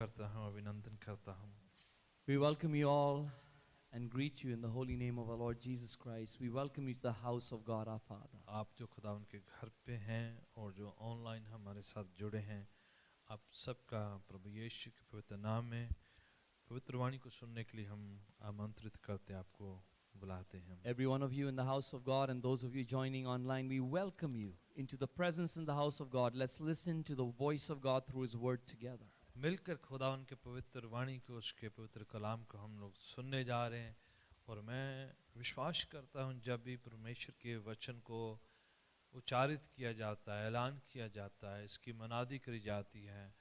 करता हूँ, अभिनंदन करता हूँ। We welcome you all and greet you in the holy name of our Lord Jesus Christ. We welcome you to the house of God our Father. आप जो खुदा उनके घर पे हैं और जो ऑनलाइन हमारे साथ जुड़े हैं, आप सबका प्रभु यीशु के पवित्र नाम में पवित्र वाणी को सुनने के लिए हम आमंत्रित करते हैं, आपको बुलाते हैं। Every one of you in the house of God and those of you joining online, we welcome you into the presence in the house of God. Let's listen to the voice of God through His word together. मिलकर खुदा उनके पवित्र वाणी को, उसके पवित्र कलाम को हम लोग सुनने जा रहे हैं। और मैं विश्वास करता हूँ जब भी परमेश्वर के वचन को उच्चारित किया जाता है, ऐलान किया जाता है, इसकी मनादी करी जाती है,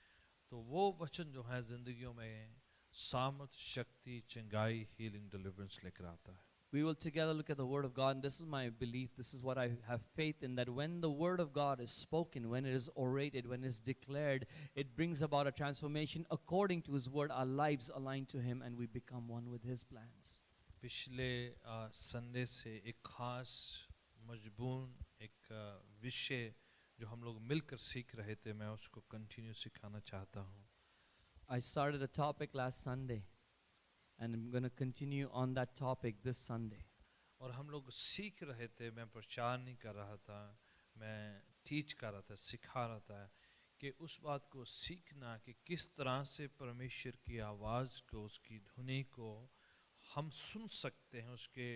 तो वो वचन जो है जिंदगियों में सामर्थ, शक्ति, चंगाई, हीलिंग, डिलीवरेंस लेकर आता है। We will together look at the word of God, and this is my belief, this is what I have faith in, that when the word of God is spoken, when it is orated, when it is declared, it brings about a transformation according to His word. Our lives align to Him and we become one with His plans. पिछले Sunday से एक खास मजबून एक विषय जो हम लोग मिलकर सीख रहे थे, मैं उसको कंटिन्यू सिखाना चाहता हूँ। I started a topic last Sunday and I'm going to continue on that topic this Sunday. और हम लोग सीख रहे थे, मैं प्रचार नहीं कर रहा था, मैं टीच कर रहा था, सिखा रहा था कि उस बात को सीखना कि किस तरह से परमेश्वर की आवाज़ को, उसकी धुनी को हम सुन सकते हैं, उसके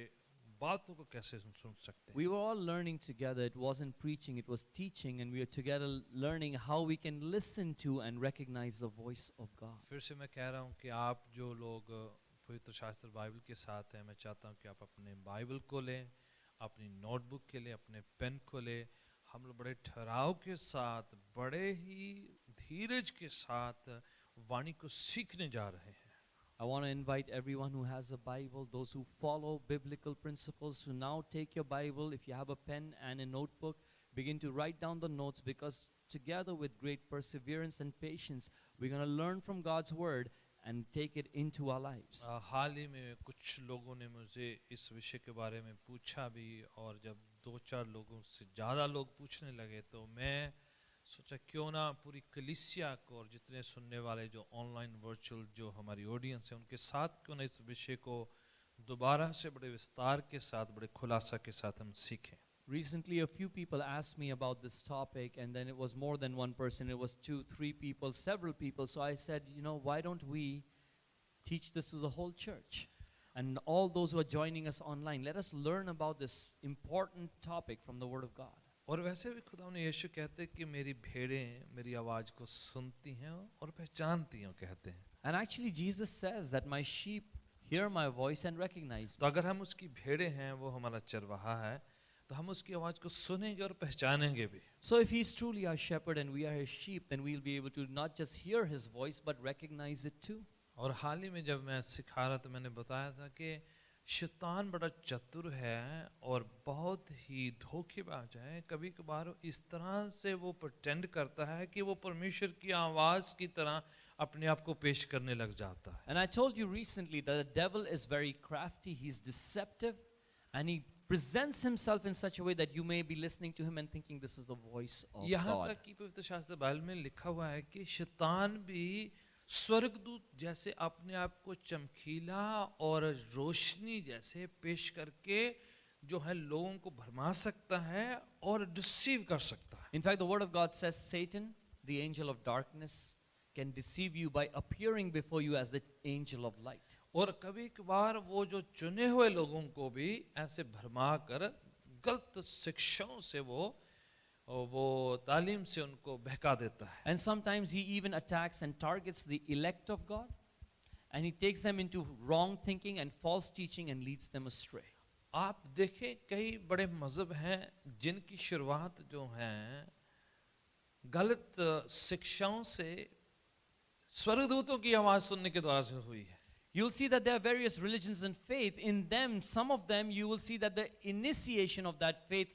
बातों को कैसे सुन सकते हैं। We were all learning together. It wasn't preaching, it was teaching, and we were together learning how we can listen to and recognize the voice of God. फिर से मैं कह रहा हूँ कि आप जो लोग पवित्र शास्त्र बाइबल के साथ हैं, मैं चाहता हूँ कि आप अपने बाइबल को लें, अपनी नोटबुक के लिए अपने पेन को लें। हम लोग बड़े ठहराव के साथ, बड़े ही धीरज के साथ वाणी को सीखने जा रहे हैं। I want to invite everyone who has a Bible, those who follow biblical principles, to now take your Bible. If you have a pen and a notebook, begin to write down the notes, because together with great perseverance and patience, we're going to learn from God's word and take it into our lives. हाल ही में कुछ लोगों ने मुझे इस विषय के बारे में पूछा भी, और जब 2-4 लोगों से ज़्यादा लोग पूछने लगे तो मैं सोचा क्यों ना पूरी कलीसिया को और जितने सुनने वाले जो ऑनलाइन वर्चुअल जो हमारी ऑडियंस है उनके साथ क्यों ना इस विषय को दोबारा से बड़े विस्तार के साथ, बड़े खुलासा के साथ हम सीखें। Recently, a few people asked me about this topic, and then it was more than one person. It was 2, 3 people, several people. So I said, why don't we teach this to the whole church? And all those who are joining us online, let us learn about this important topic from the Word of God. और वैसे भी खुदा ने यीशु कहते कि मेरी भेड़ें मेरी आवाज़ को सुनती हैं और पहचानती हैं, कहते हैं। And actually, Jesus says that my sheep hear my voice and recognize तो me. अगर हम उसकी भेड़ें हैं, वो हमारा चरवाहा है, तो हम उसकी आवाज़ को सुनेंगे और पहचानेंगे भी। So if He's truly our shepherd and we are His sheep, then we'll be able to not just hear His voice, but recognize it too. और हाल ही में जब मैं सिखा रहा था, मैंने बताया था कि शैतान बड़ा चतुर है और बहुत ही धोखेबाज है। कभी कभार इस तरह से वो प्रिटेंड करता है कि वो परमेश्वर की आवाज़ की तरह अपने आप को पेश करने लग जाता है। And I told you recently that the devil is very crafty, he's deceptive, and he presents himself in such a way that you may be listening to him and thinking this is the voice of यहाँ God. तक कि पवित्र शास्त्र Bible में लिखा हुआ है कि शैतान भी स्वर्गदूत जैसे अपने आप को चमकीला और रोशनी जैसे पेश करके जो है लोगों को भरमा सकता है और डिसीव कर सकता है। In fact, the word of God says Satan, the angel of darkness, can deceive you by appearing before you as the angel of light. और कभी कभार वो जो चुने हुए लोगों को भी ऐसे भरमा कर गलत शिक्षाओं से वो तालीम से उनको बहका देता है। And sometimes he even attacks and targets the elect of God, and he takes them into wrong thinking and false teaching and leads them astray. आप देखें कई बड़े मजहब हैं जिनकी शुरुआत जो है गलत शिक्षाओं से, स्वर्गदूतों की आवाज सुनने के द्वारा से हुई है। You'll see that there are various religions and faith. In them, some of them, you will see that the initiation of that faith,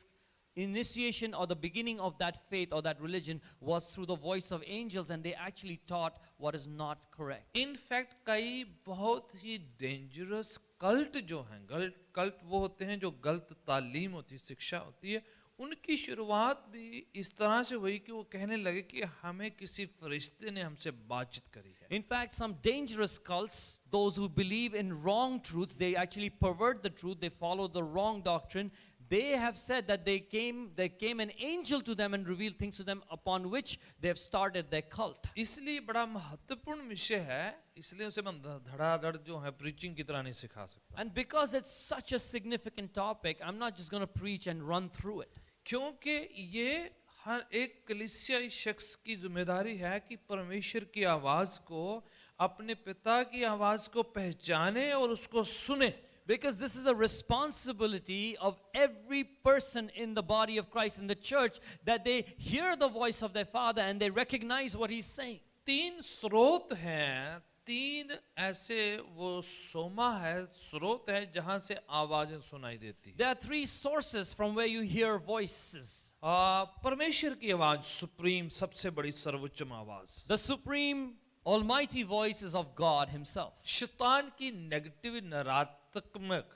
initiation or the beginning of that faith or that religion was through the voice of angels, and they actually taught what is not correct. In fact, कई बहुत ही dangerous cult जो हैं, cult वो होते हैं जो गलत तालीम होती है, शिक्षा होती है, उनकी शुरुआत भी इस तरह से हुई कि वो कहने लगे कि हमें किसी फरिश्ते ने हमसे बातचीत करी है. In fact, some dangerous cults, those who believe in wrong truths, they actually pervert the truth, they follow the wrong doctrine. They have said that there came an angel to them and revealed things to them upon which they have started their cult. इसलिए बड़ा महत्वपूर्ण विषय है, इसलिए उसे मैं धड़ाधड़ जो है प्रीचिंग की तरह नहीं सिखा सकता. And because it's such a significant topic, I'm not just going to preach and run through it. क्योंकि ये हर एक कलीसियाई शख्स की जिम्मेदारी है कि परमेश्वर की आवाज को, अपने पिता की आवाज को पहचाने और उसको सुने. Because this is a responsibility of every person in the body of Christ, in the church, that they hear the voice of their Father and they recognize what He's saying. तीन स्रोत हैं, तीन ऐसे वो सोमा है, स्रोत है जहां से आवाजें सुनाई देती है. There are three sources from where you hear voices. परमेश्वर की आवाज सुप्रीम, सबसे बड़ी सर्वोच्चम आवाज. The supreme almighty voice is of God Himself. शैतान की नेगेटिव, नकारात्मक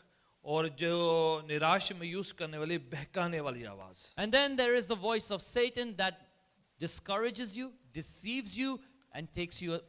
और जो निराश मायूस करने वाली, बहकाने वाली आवाज. And then there is the voice of Satan that discourages you, deceives you, and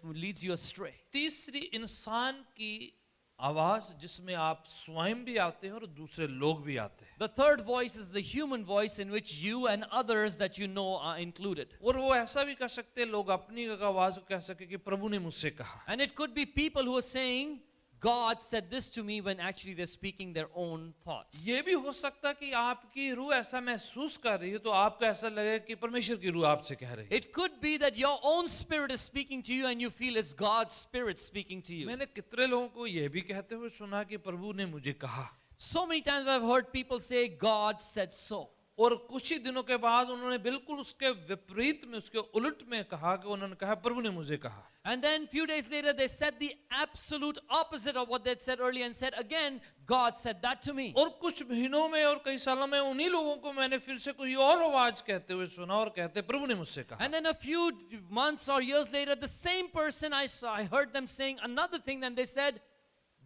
leads you astray. तीसरी इंसान की आवाज जिसमें आप स्वयं भी आते हैं और दूसरे लोग भी आते हैं. The third voice is the human voice in which you and others that you know are included. और वो ऐसा भी कर सकते हैं, लोग अपनी आवाज को कह सके कि प्रभु ने मुझसे कहा. And it could be people who are saying, God said this to me, when actually they're speaking their own thoughts. ये भी हो सकता है कि आपकी रूह ऐसा महसूस कर रही है तो आपको ऐसा लगे कि परमेश्वर की रूह आपसे कह रही है. It could be that your own spirit is speaking to you and you feel it's God's spirit speaking to you. मैंने कितने लोगों को ये भी कहते हुए सुना कि प्रभु ने मुझे कहा. So many times I've heard people say, God said so. और कुछ ही दिनों के बाद उन्होंने बिल्कुल उसके विपरीत में, उसके उलट में कहा कि उन्होंने कहा प्रभु ने मुझे कहा. And then few days later they said the absolute opposite of what they'd said earlier and said again, God said that to me. और कुछ महीनों में और कई सालों में उन्हीं लोगों को मैंने फिर से कोई और आवाज कहते हुए सुना और कहते प्रभु ने मुझसे कहा. And then a few months or years later, the same person I heard them saying another thing, then they said,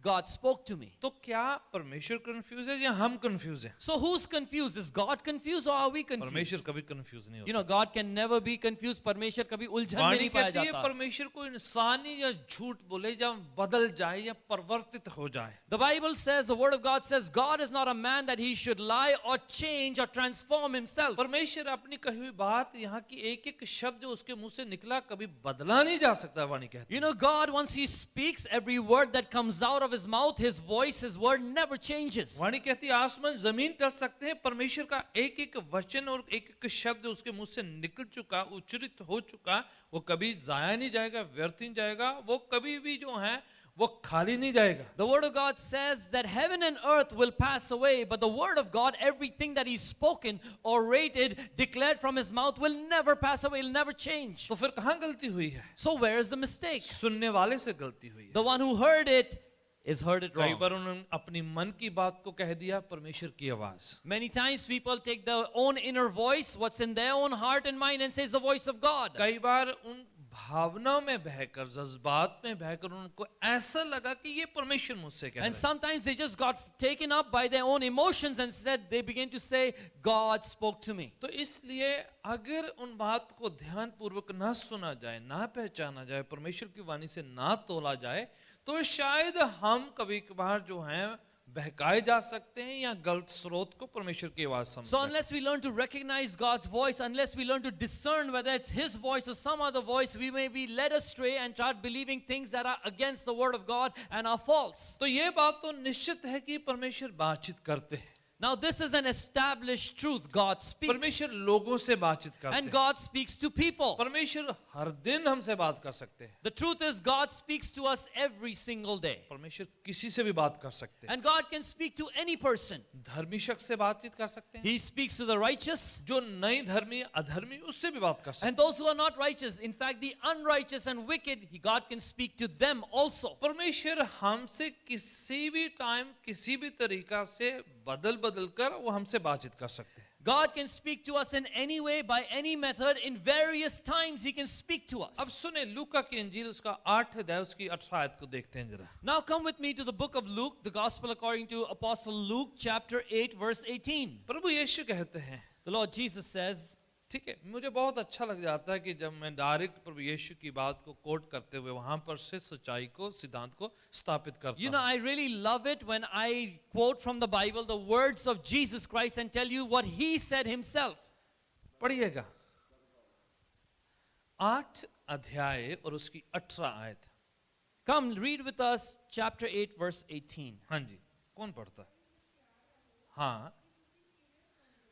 God spoke to me. तो क्या परमेश्वर कंफ्यूज है या हम कंफ्यूज हैं? So who's confused? Is God confused or are we confused? परमेश्वर कभी confuse नहीं You हो know, God can never be confused. परमेश्वर कभी उलझन में वाणी नहीं पाया कहती है जाता. परमेश्वर को इंसानी या झूठ बोले या बदल जाए या परिवर्तित हो जाए. The Bible says, the Word of God says, God is not a man that He should lie or change or transform Himself. परमेश्वर अपनी कही हुई बात, यहाँ की एक एक शब्द जो उसके मुंह से निकला कभी बदला नहीं जा सकता. वाणी कहती You know, God, once He speaks, every word that comes out of His mouth, His voice, His word never changes. वाणी कहती है आसमान जमीन टल सकते हैं, परमेश्वर का एक एक वचन और एक एक शब्द उसके मुंह से निकल चुका, उच्चरित हो चुका, वो कभी जाया नहीं जाएगा, व्यर्थ नहीं जाएगा, वो कभी भी जो है वो खाली नहीं जाएगा. The Word of God says that heaven and earth will pass away, but the Word of God, everything that He's spoken, orated, declared from His mouth will never pass away, will never change. तो फिर कहाँ गलती हुई है? So where is the mistake? सुनने वाले से गलती हुई है. The one who heard it is heard it कई wrong. बार उन्होंने अपनी मन की बात को कह दिया परमेश्वर की आवाज. Many times people take their own inner voice, what's in their own heart and mind, and says the voice of God. कई बार उन भावनाओं में बहकर, जज्बात में बहकर उनको ऐसा लगा कि ये परमेश्वर मुझसे कह रहा And है. sometimes they just got taken up by their own emotions and said, they begin to say, God spoke to me. तो इसलिए अगर उन बात को ध्यान पूर्वक ना सुना जाए, ना पहचाना जाए, परमेश्वर की वाणी से ना तोला जाए, तो शायद हम कभी कभार जो हैं बहकाए जा सकते हैं या गलत स्रोत को परमेश्वर की आवाज समझ. So unless we learn to recognize God's voice, unless we learn to discern whether it's His voice or some other voice, we may be led astray and start believing things that are against the Word of God and are false. तो ये बात तो निश्चित है कि परमेश्वर बातचीत करते हैं. Now this is an established truth. God speaks. परमेश्वर लोगों से बातचीत करते And हैं. God speaks to people. परमेश्वर हर दिन हमसे बात कर सकते हैं. The truth is God speaks to us every single day. परमेश्वर किसी से भी बात कर सकते हैं. And God can speak to any person. धर्मी शख्स से बातचीत कर सकते हैं. He speaks to the righteous जो नहीं धर्मी, अधर्मी, उससे भी बात कर सकते हैं. and those who are not righteous. In fact, the unrighteous and wicked, God can speak to them also. परमेश्वर हमसे किसी भी टाइम, किसी भी तरीका से बदल बदल कर वो हमसे बातचीत कर सकते हैं. God can speak to us in any way, by any method, in various times He can speak to us. अब सुने लूका की इंजील उसका 8 अध्याय उसकी 18 आयत को देखते हैं जरा. Now come with me to the book of Luke, the gospel according to Apostle Luke, chapter 8, verse 18. प्रभु यीशु कहते हैं, The Lord Jesus says, ठीक है, मुझे बहुत अच्छा लग जाता है कि जब मैं डायरेक्ट प्रभु यीशु की बात को कोट करते हुए वहां पर से सच्चाई को, सिद्धांत को स्थापित करता you know, हूं। I really love it when I quote from the Bible the words of Jesus Christ and tell you what he said himself. पढ़िएगा 8 अध्याय और उसकी 18 आयत। Come, read with us chapter 8, verse 18. हाँ जी, कौन पढ़ता है? हाँ,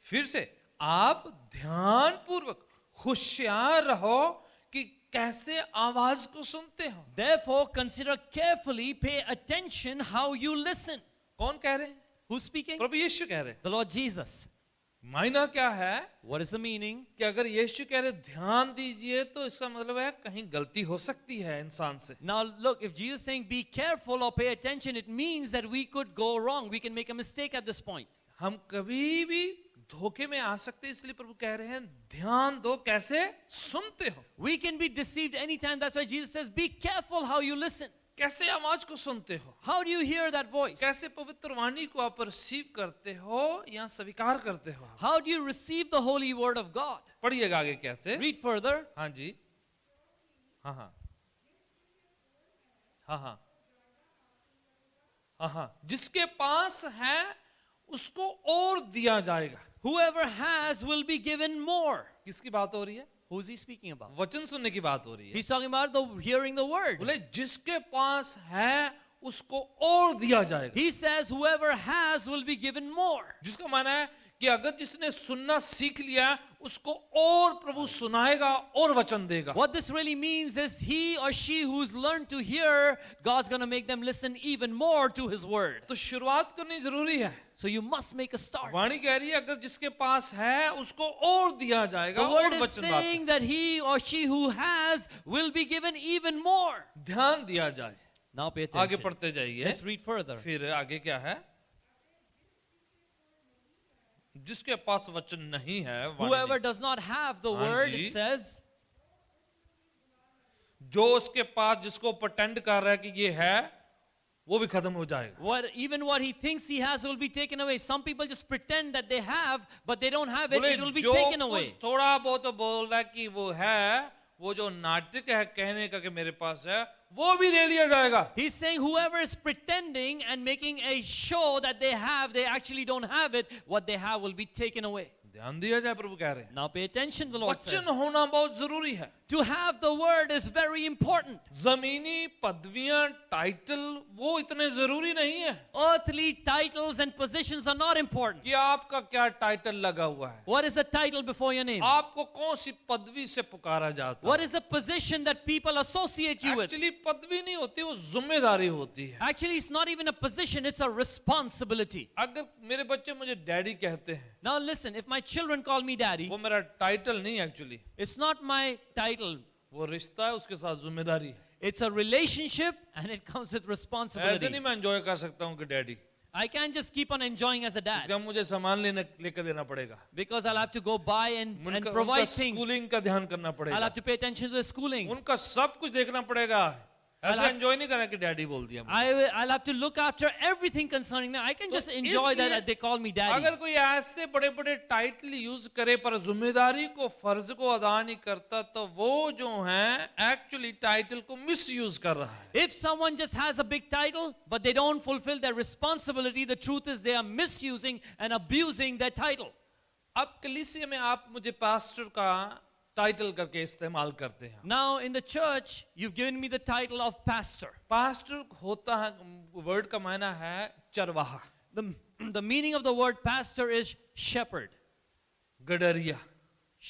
फिर से आप ध्यान पूर्वक होशियार रहो कि कैसे आवाज को सुनते हो। Therefore, consider carefully, pay attention how you listen. कौन कह रहे हैं? Who's speaking? प्रभु यीशु कह रहे हैं। The Lord Jesus. मायना क्या है What is the meaning? कि अगर यीशु कह रहे ध्यान दीजिए तो इसका मतलब है कहीं गलती हो सकती है इंसान से। Now look, if Jesus is saying be careful or pay attention, it means that we could go wrong. We can make a mistake at this point. हम कभी भी धोखे में आ सकते हैं, इसलिए प्रभु कह रहे हैं ध्यान दो कैसे सुनते हो। We can be deceived anytime. That's why Jesus says be careful how you listen. कैसे आवाज को सुनते हो, How do you hear that voice? कैसे पवित्र वाणी को आप रिसीव करते हो या स्वीकार करते हो। How do you receive the holy word of God? पढ़िएगा आगे कैसे। Read further. हाँ जी, हाँ हाँ हाँ हाँ हाँ हाँ, जिसके पास है उसको और दिया जाएगा। Whoever has will be given more. किसकी बात हो रही है? Who's he speaking about? वचन सुनने की बात हो रही है। He's talking about the hearing the word. बोले जिसके पास है उसको और दिया जाएगा। He says whoever has will be given more. जिसका माना है कि अगर जिसने सुनना सीख लिया उसको और प्रभु सुनाएगा और वचन देगा। What this really means is he or she who's learned to hear, God's going to make them listen even more to his word. तो शुरुआत करनी जरूरी है। So you must make a start. वाणी कह रही है अगर जिसके पास है उसको और दिया जाएगा The word और is वचन saying that he or she who has will be given even more. ध्यान दिया जाए। Now pay आगे attention. पढ़ते जाइए। Let's read further. फिर आगे क्या है? जिसके पास वचन नहीं है, वाणी Whoever नहीं। does not have the हाँ word, जी। it says, जो उसके पास जिसको pretend कर रहा है कि ये है वो भी खत्म हो जाएगा। even what he thinks he has will be taken away. Some people just pretend that they have, but they don't have it. बोले It will be जो taken कुछ away. थोड़ा बहुत बोल रहा है कि वो है, वो जो नाटक है कहने का कि मेरे पास है, वो भी ले लिया जाएगा। He's saying whoever is pretending and making a show that they have, they actually don't have it. What they have will be taken away. ध्यान दिया जाए, प्रभु कह रहे हैं। Now pay attention, the Lord says. वचन होना बहुत जरूरी है। To have the word is very important. जमीनी पदवियां, टाइटल वो इतने जरूरी नहीं है। Earthly titles and positions are not important. कि आपका क्या टाइटल लगा हुआ है, What is the title before your name? आपको कौन सी पदवी से पुकारा जाता What है। is the position that people associate you with? Actually पदवी नहीं होती, वो जिम्मेदारी होती है। Actually, it's not even a position, it's a responsibility. अगर मेरे बच्चे मुझे डैडी कहते हैं, Now listen, if my children call me daddy, वो मेरा टाइटल नहीं actually, it's not my title. वो रिश्ता है, उसके साथ जिम्मेदारी है। It's a relationship and it comes with ऐसे responsibility. नहीं मैं एंजॉय कर सकता हूँ कि daddy, I can't just keep on enjoying as a dad इसका मुझे सामान लेकर देना पड़ेगा, because I'll have to go buy and उनका provide things. स्कूलिंग का ध्यान करना I'll पड़ेगा, have to pay attention to the schooling. उनका सब कुछ देखना पड़ेगा। ऐसे have- एंजॉय नहीं करना कि डैडी बोल दिया मुझे। I'll have to look after everything concerning them. I can just enjoy इसलिए that they call me daddy. अगर कोई ऐसे बड़े बड़े टाइटल यूज करे पर जिम्मेदारी को, फर्ज को अदा नहीं करता, तो वो जो है एक्चुअली टाइटल को मिस यूज कर रहा है। If someone just has a big title but they don't fulfill their responsibility, the truth is they are misusing and abusing their title. अब कलीसिया में आप मुझे पास्टर का टाइटल करके इस्तेमाल करते हैं। Now in the church, you've given me the title of pastor. Pastor होता है, वर्ड का मायना है चरवाहा, The meaning of the word pastor is shepherd. गडरिया,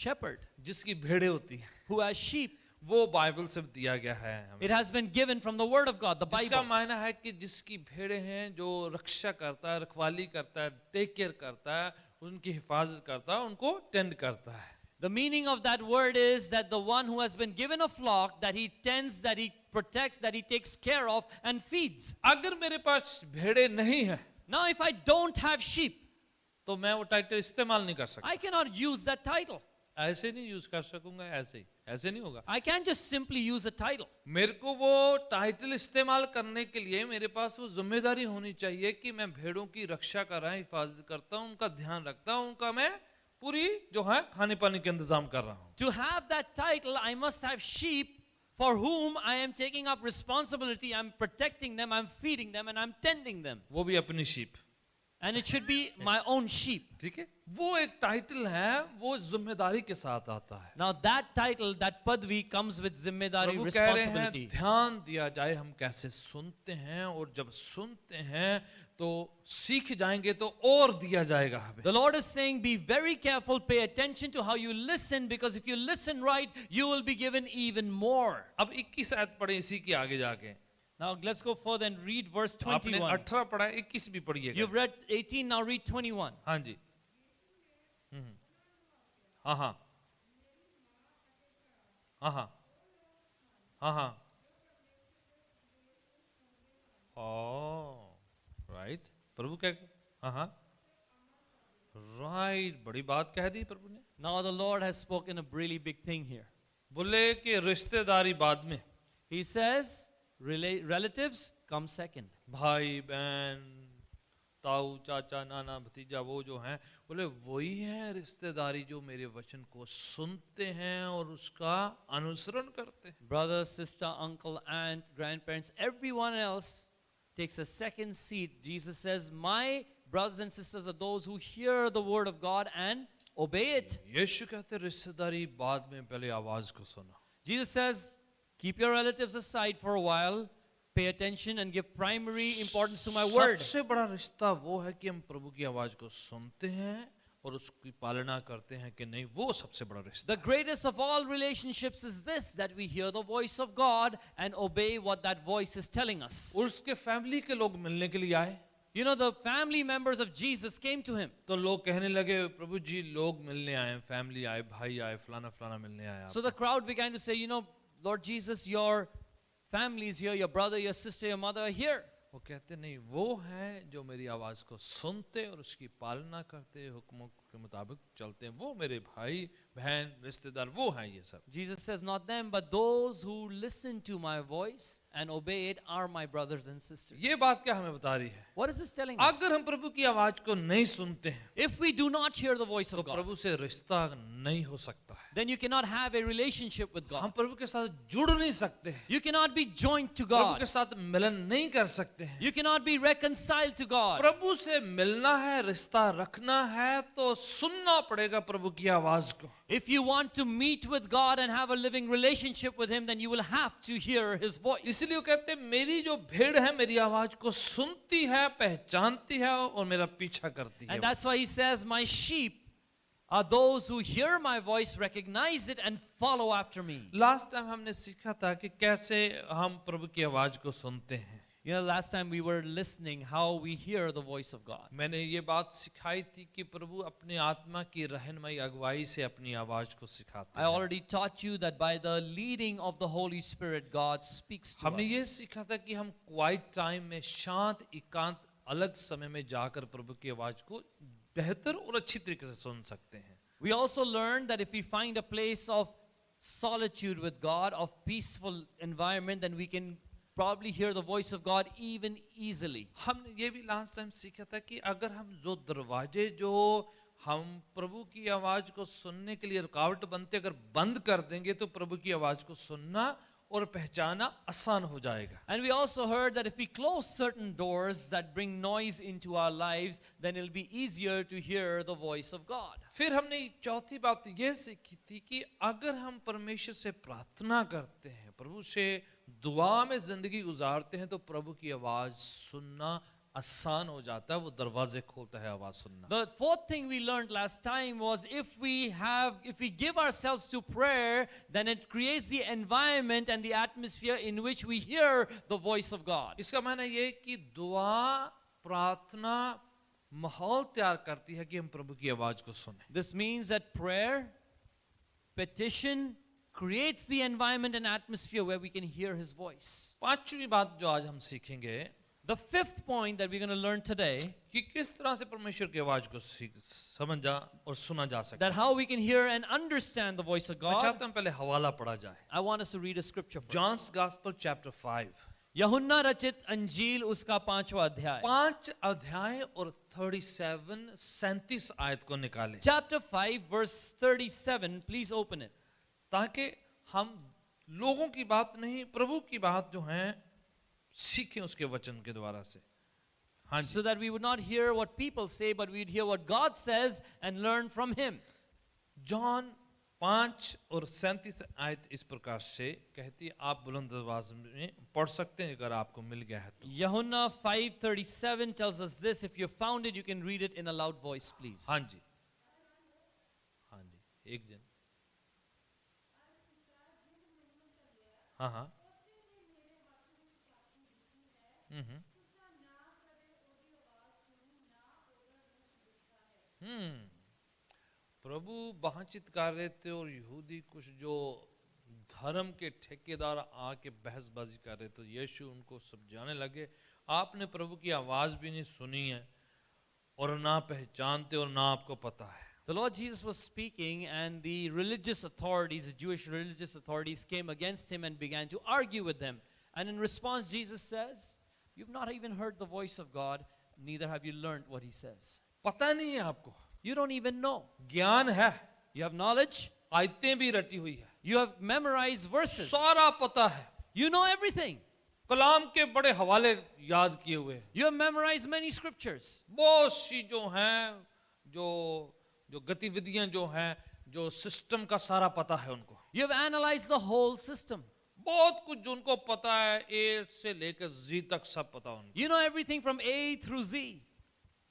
Shepherd जिसकी भेड़ें होती हैं, who has sheep. वो बाइबल से दिया गया है हमें। It has been given from the word of God, the जिसका Bible. मायना है कि जिसकी भेड़ें हैं, जो रक्षा करता है, रखवाली करता है, टेक केयर करता है, उनकी हिफाजत करता है, उनको टेंड करता है। The meaning of that word is that the one who has been given a flock, that he tends, that he protects, that he takes care of and feeds. अगर मेरे पास भेड़ें नहीं है Now if I don't have sheep, तो मैं वो title इस्तेमाल नहीं कर सकता। I cannot use that title. ऐसे नहीं यूज कर सकूंगा, ऐसे ही, ऐसे नहीं होगा। I can't just simply use a title. मेरे को वो टाइटल इस्तेमाल करने के लिए मेरे पास वो जिम्मेदारी होनी चाहिए कि मैं भेड़ों की रक्षा कर रहा हूं, हिफाजत करता हूं, उनका ध्यान रखता हूं, उनका मैं पूरी जो है खाने पानी के इंतजाम कर रहा हूँ। To have that title, I must have sheep for whom I am taking up responsibility. I'm protecting them, I'm feeding them, and I'm tending them. वो भी अपनी sheep, And it should be my own sheep. ठीक है। वो एक title है, वो जिम्मेदारी के साथ आता है। Now that title, that padvi comes with zimmedari, प्रभु कह रहे हैं responsibility. ध्यान दिया जाए हम कैसे सुनते हैं, और जब सुनते हैं तो सीख जाएंगे तो और दिया जाएगा हमें। The Lord is saying, be very careful, pay attention to how you listen, because if you listen right, you will be given even more. अब 21 आयत पढ़े इसी के आगे जाके। Now let's go further and read verse आपने 21. 18 पढ़ा, 21 भी पढ़िएगा। You've read 18, now read 21. हाँ जी। हाँ हाँ हाँ हाँ हाँ हाँ। राइट, प्रभु क्या, हाँ हाँ, राइट, बड़ी बात कह दी प्रभु ने। Now the Lord has spoken a really big thing here. बोले कि रिश्तेदारी बाद में, He says, relatives come second. भाई बहन, ताऊ चाचा नाना भतीजा, वो जो हैं, बोले वही है रिश्तेदारी जो मेरे वचन को सुनते हैं और उसका अनुसरण करते हैं। Brother, sister, uncle, aunt, grandparents, everyone else takes a second seat. Jesus says, my brothers and sisters are those who hear the word of God and obey it. यीशु कहते रिश्तेदारी बाद में, पहले आवाज को सुनो। Jesus says, keep your relatives aside for a while, pay attention and give primary importance to my word. सबसे बड़ा रिश्ता वो है कि हम प्रभु की आवाज को सुनते हैं और उसकी पालना करते हैं कि नहीं, वो सबसे बड़ा रिश्ता। The greatest of all relationships is this, that we hear the voice of God and obey what that voice is telling us. और उसके फैमिली के लोग मिलने के लिए आए, You know, the family members of Jesus came to him. तो लोग कहने लगे प्रभु जी लोग मिलने आए, फैमिली आए, भाई आए, फलाना फलाना मिलने आया। So the crowd began to say, you know, Lord Jesus, your family is here, your brother, your sister, your mother are here. वो कहते नहीं, वो है जो मेरी आवाज को सुनते और उसकी पालना करते, हुक्मों के मुताबिक चलते हैं, वो मेरे भाई बहन रिश्तेदार, वो हैं ये सब। Jesus says, not them, but those who listen to my voice and obey it are my brothers and sisters. ये बात क्या हमें बता रही है? What is this telling us? अगर हम प्रभु की आवाज को नहीं सुनते हैं If we do not hear the voice तो of God, प्रभु से रिश्ता नहीं हो सकता है। then you cannot have a relationship with हम God. प्रभु के साथ जुड़ नहीं सकते हैं, You cannot be joined to प्रभु के God. साथ मिलन नहीं कर सकते हैं। You cannot be reconciled to God. प्रभु से मिलना है, रिश्ता रखना है, तो सुनना पड़ेगा प्रभु की आवाज को। If you want to meet with God and have a living relationship with Him, then you will have to hear His voice. इसलिए वो कहते हैं मेरी जो भेड़ है मेरी आवाज को सुनती है, पहचानती है और मेरा पीछा करती है। And that's why He says, my sheep are those who hear my voice, recognize it, and follow after me. Last time हमने सीखा था कि कैसे हम प्रभु की आवाज को सुनते हैं। You know, last time we were listening how we hear the voice of God. मैंने ये बात सिखाई थी कि प्रभु अपने आत्मा की रहनुमाई अगुवाई से अपनी आवाज को सिखाते I हैं। already taught you that by the leading of the Holy Spirit, God speaks to हमने ये us. सीखा था कि हम क्वाइट टाइम में, शांत एकांत अलग समय में जाकर प्रभु की आवाज को बेहतर और अच्छी तरीके से सुन सकते हैं। We also learned that if we find a place of solitude with God, of peaceful environment, then we can probably hear the voice of God even easily. हमने ये भी लास्ट टाइम सीखा था कि अगर हम जो दरवाजे जो हम प्रभु की आवाज को सुनने के लिए रुकावट बनते अगर बंद कर देंगे तो प्रभु की आवाज को सुनना और पहचाना आसान हो जाएगा। And we also heard that if we close certain doors that bring noise into our lives, then it'll be easier to hear the voice of God. फिर हमने चौथी बात ये सीखी थी कि अगर हम परमेश्वर से प्रार्थना करते हैं, प्रभु से दुआ में जिंदगी गुजारते हैं, तो प्रभु की आवाज सुनना आसान हो जाता है, वो दरवाजे खोलता है आवाज सुनना। The fourth thing we learned last time was if we give ourselves to prayer, then it creates the environment and the atmosphere in which we hear the voice of God. इसका माना ये कि दुआ प्रार्थना माहौल तैयार करती है कि हम प्रभु की आवाज को सुने। This means that prayer, petition, creates the environment and atmosphere where we can hear His voice. पांचवी बात जो आज हम सीखेंगे The fifth point that we're going to learn today, कि किस तरह से परमेश्वर की आवाज को समझा और सुना जा सकता that है। how we can hear and understand the voice of मैं God. चाहता हूं पहले हवाला पढ़ा जाए। I want us to read a scripture first. John's Gospel chapter 5। यूहन्ना रचित अंजील उसका 5वां अध्याय, 5 अध्याय और 37 आयत को निकालें chapter 5 verse 37. Please open it. ताकि हम लोगों की बात नहीं प्रभु की बात जो है सीखें उसके वचन के द्वारा से। हाँ जी, So that we would not hear what people say, but we'd hear what God says and learn from Him. John 5 और 37 आयत इस प्रकार से कहती है, आप बुलंद आवाज में पढ़ सकते हैं अगर आपको मिल गया है तो। Yahunna 5:37 tells us this. If you found it, you can read it in a loud voice, please. हाँ जी, हाँ जी, एक जन, हाँ हाँ, प्रभु बातचीत कर रहे थे और यहूदी कुछ जो धर्म के ठेकेदार आके बहसबाजी कर रहे थे, यीशु उनको समझाने लगे, आपने प्रभु की आवाज भी नहीं सुनी है और ना पहचानते और ना आपको पता है। The Lord Jesus was speaking, and the religious authorities, the Jewish religious authorities, came against him and began to argue with him. And in response, Jesus says, "You've not even heard the voice of God, neither have you learned what He says." पता नहीं है आपको, You don't even know. ज्ञान है, You have knowledge. आयतें भी रटी हुई है, You have memorized verses. सारा पता है, You know everything. कलाम के बड़े हवाले याद किए हुए हैं, You have memorized many scriptures. बहुत सी जो हैं जो गतिविधियां जो हैं जो सिस्टम का सारा पता है उनको, You have analyzed the whole system. बहुत कुछ जो उनको पता है, ए से लेकर जी तक सब पता उनको, You know everything from A through Z.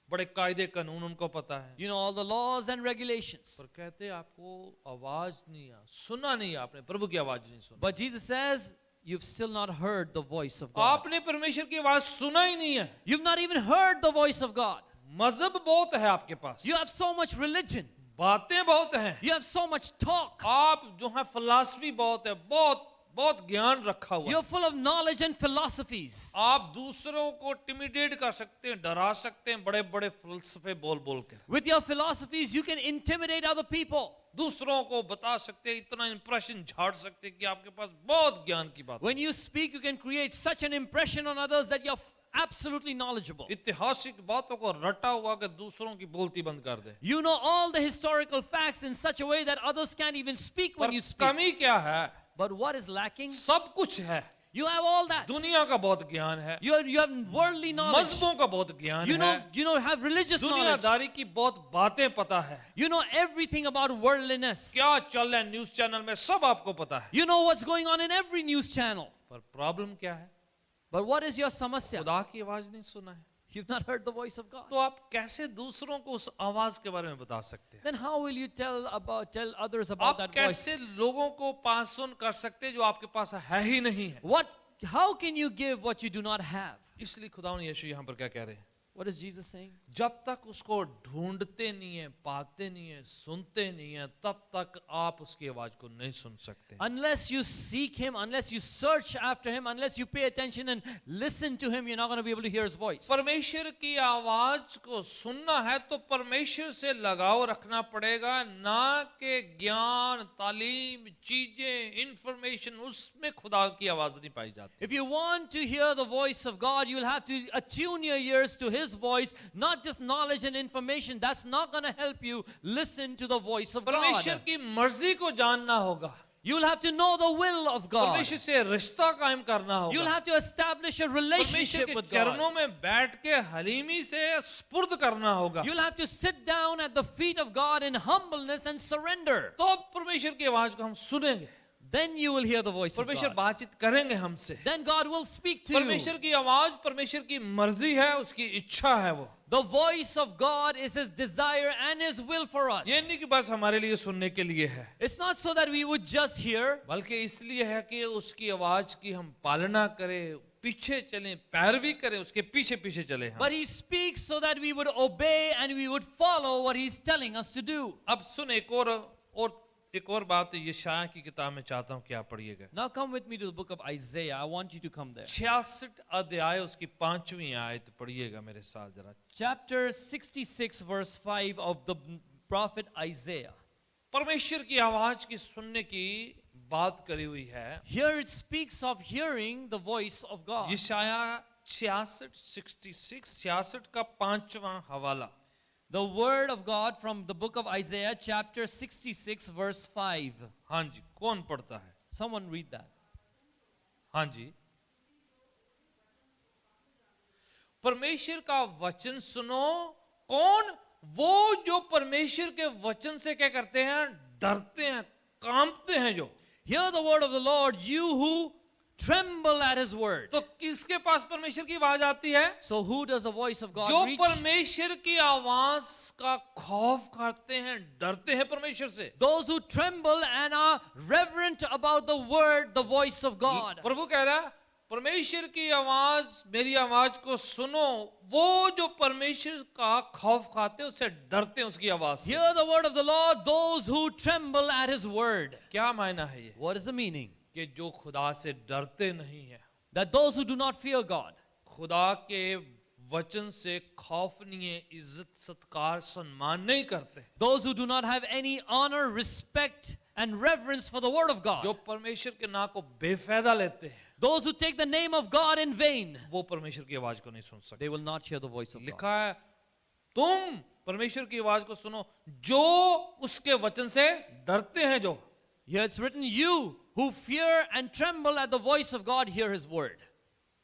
बड़े कायदे कानून उनको पता है, You know all the laws and regulations. पर कहते आपको आवाज नहीं आ सुना नहीं, आपने प्रभु की आवाज नहीं सुनी, But Jesus says, you've still not heard the voice of God. आपने परमेश्वर की आवाज सुना ही नहीं है। You've not even heard the voice of God. मजहब बहुत है आपके पास, You have so much religion. बातें बहुत हैं, You have so much talk. आप जो है फिलॉसफी बहुत है, बहुत बहुत ज्ञान रखा हुआ है। You're full of knowledge and philosophies. आप दूसरों को टिमिडेट कर सकते हैं, डरा सकते हैं बड़े बड़े फलसफे बोल बोल के, With your philosophies, you can intimidate other people. दूसरों को बता सकते हैं, इतना इंप्रेशन झाड़ सकते हैं कि आपके पास बहुत ज्ञान की बात है। When you speak, you can create such an impression on others that you're absolutely knowledgeable. ऐतिहासिक बातों को रटा हुआ कि दूसरों की बोलती बंद कर दे। You know all the historical facts in such a way that others can't even speak when पर you speak. कमी क्या है? But what is lacking? सब कुछ है, You have all that. दुनिया का बहुत ज्ञान है, You have worldly knowledge. मजहबों का बहुत ज्ञान You है, have religious knowledge. दुनियादारी की बहुत बातें पता है, You know everything about worldliness. क्या चल रहा है न्यूज चैनल में सब आपको पता है। You know what's going on in every news channel. पर प्रॉब्लम क्या है? But what is your samasya? खुदा की आवाज नहीं सुना है, You've not heard the voice of God. तो आप कैसे दूसरों को उस आवाज के बारे में बता सकते हैं? Then how will you tell others about आप that voice? कैसे लोगों को पास ऑन कर सकते हैं जो आपके पास है ही नहीं है? How can you give what you do not have? इसलिए खुदा यीशु यहाँ पर क्या कह रहे हैं? What is Jesus saying? जब तक उसको ढूंढते नहीं है, पाते नहीं है, सुनते नहीं है, तब तक आप उसकी आवाज को नहीं सुन सकते। Unless you seek Him, unless you search after Him, unless you pay attention and listen to Him, you're not going to be able to hear His voice. परमेश्वर की आवाज को सुनना है तो परमेश्वर से लगाव रखना पड़ेगा, ना कि ज्ञान, तालीम, चीजें, इंफॉर्मेशन, उसमें खुदा की आवाज नहीं पाई जाती। If you want to hear the voice of God, you'll have to attune your ears to His voice, not just knowledge and information. That's not going to help you listen to the voice of परमेश्वर God. की मर्जी को जानना होगा, You'll have to know the will of God. परमेश्वर से रिश्ता कायम करना You'll होगा, have to establish a परमेश्वर relationship के with चरणों God. में बैठ के हलीमी से स्पुर्द करना होगा, You'll have to sit down at the feet of God in humbleness and surrender. तो परमेश्वर की आवाज को हम सुनेंगे, Then you will hear the voice of परमेश्वर God. बातचीत करेंगे हमसे। Then God will speak to you. परमेश्वर की आवाज परमेश्वर की मर्जी है, उसकी इच्छा है वो। The voice of God is His desire and His will for us. ये नहीं कि बस हमारे लिए सुनने के लिए है, It's not so that we would just hear, बल्कि इसलिए है कि उसकी आवाज की हम पालना करें, पीछे चलें, पैरवी करें, उसके पीछे पीछे चलें हम। but He speaks so that we would obey and we would follow what He's telling us to do. अब सुन, एक और बात यशायाह की किताब में चाहता हूं कि आप पढ़िएगा। Now come with me to the book of Isaiah. I want you to come there. 66 अध्याय उसकी 5वीं आयत पढ़िएगा मेरे साथ जरा। Chapter 66 verse 5 of the prophet Isaiah. परमेश्वर की आवाज की सुनने की बात करी हुई है। Here it speaks of hearing the voice of God. यशायाह 66 का 5वां हवाला। The word of God from the book of Isaiah, chapter 66, verse 5. हाँ जी, कौन पढ़ता है? Someone read that. हाँ जी। परमेश्वर का वचन सुनो। कौन? वो जो परमेश्वर के वचन से क्या करते हैं? डरते हैं, कांपते हैं जो। Hear the word of the Lord, you who tremble at his word. तो किसके पास परमेश्वर की आवाज आती है? So who does the voice of God जो reach? परमेश्वर की आवाज का खौफ करते हैं, डरते हैं परमेश्वर से। Those who tremble and are reverent about the word, the voice of God. प्रभु कह रहा है, परमेश्वर की आवाज, मेरी आवाज को सुनो। वो जो परमेश्वर का खौफ खाते हैं, उससे डरते हैं उसकी आवाज से। Hear the word of the Lord, those who tremble at his word. क्या मायना है ये? What is the meaning? कि जो खुदा से डरते नहीं है, That those who do not fear God, खुदा के वचन से खौफ नहीं है, इज्जत सत्कार सम्मान नहीं करते, those who do not have any honor, respect, and reverence for the word of God, जो परमेश्वर के नाम को बेफायदा लेते हैं, those who take the name of God in vain, वो परमेश्वर की आवाज को नहीं सुन सकते। they will not hear the voice of God. लिखा है, तुम परमेश्वर की आवाज को सुनो जो उसके वचन से डरते हैं। जो Here it's written, you who fear and tremble at the voice of God, hear his word.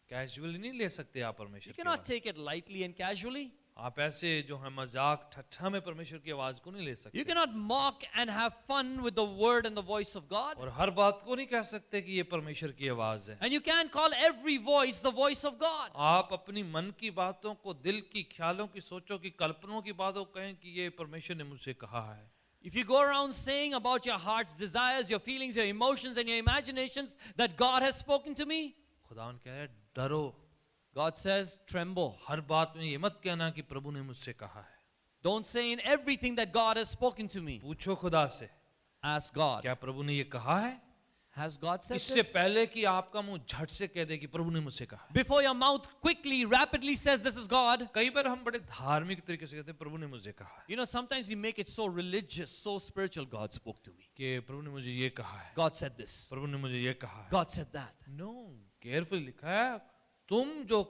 Casually नहीं ले सकते आप You परमेश्वर की cannot आवाज। take it lightly and casually. आप ऐसे जो है मजाक ठट्ठा में परमेश्वर की आवाज को नहीं ले You सकते, cannot mock and have fun with the word and the voice of God. और हर बात को नहीं कह सकते कि ये परमेश्वर की आवाज है। And you can't call every voice the voice of God. आप अपनी मन की बातों को, दिल की ख्यालों की, सोचों की, कल्पनाओं की बातों को कहें कि ये परमेश्वर ने मुझसे कहा है। If you go around saying about your heart's desires, your feelings, your emotions, and your imaginations that God has spoken to me, खुदा कह रहा है डरो। God says, tremble. हर बात में ये मत कहना कि प्रभु ने मुझसे कहा है। Don't say in everything that God has spoken to me. पूछो खुदा से, Ask God. क्या प्रभु ने ये कहा है? Has God said इससे this? पहले कि आपका मुंह झट से कह दे कि प्रभु ने मुझसे कहा है। Before your mouth quickly, rapidly says this is God. कई बार हम बड़े धार्मिक तरीके से कहते हैं प्रभु ने मुझे कहा है, You know, sometimes we make it so religious, so spiritual. God spoke to me. कि प्रभु ने मुझे ये कहा है, God said this. प्रभु ने मुझे ये कहा है। God said that. No, careful लिखा है, तुम जो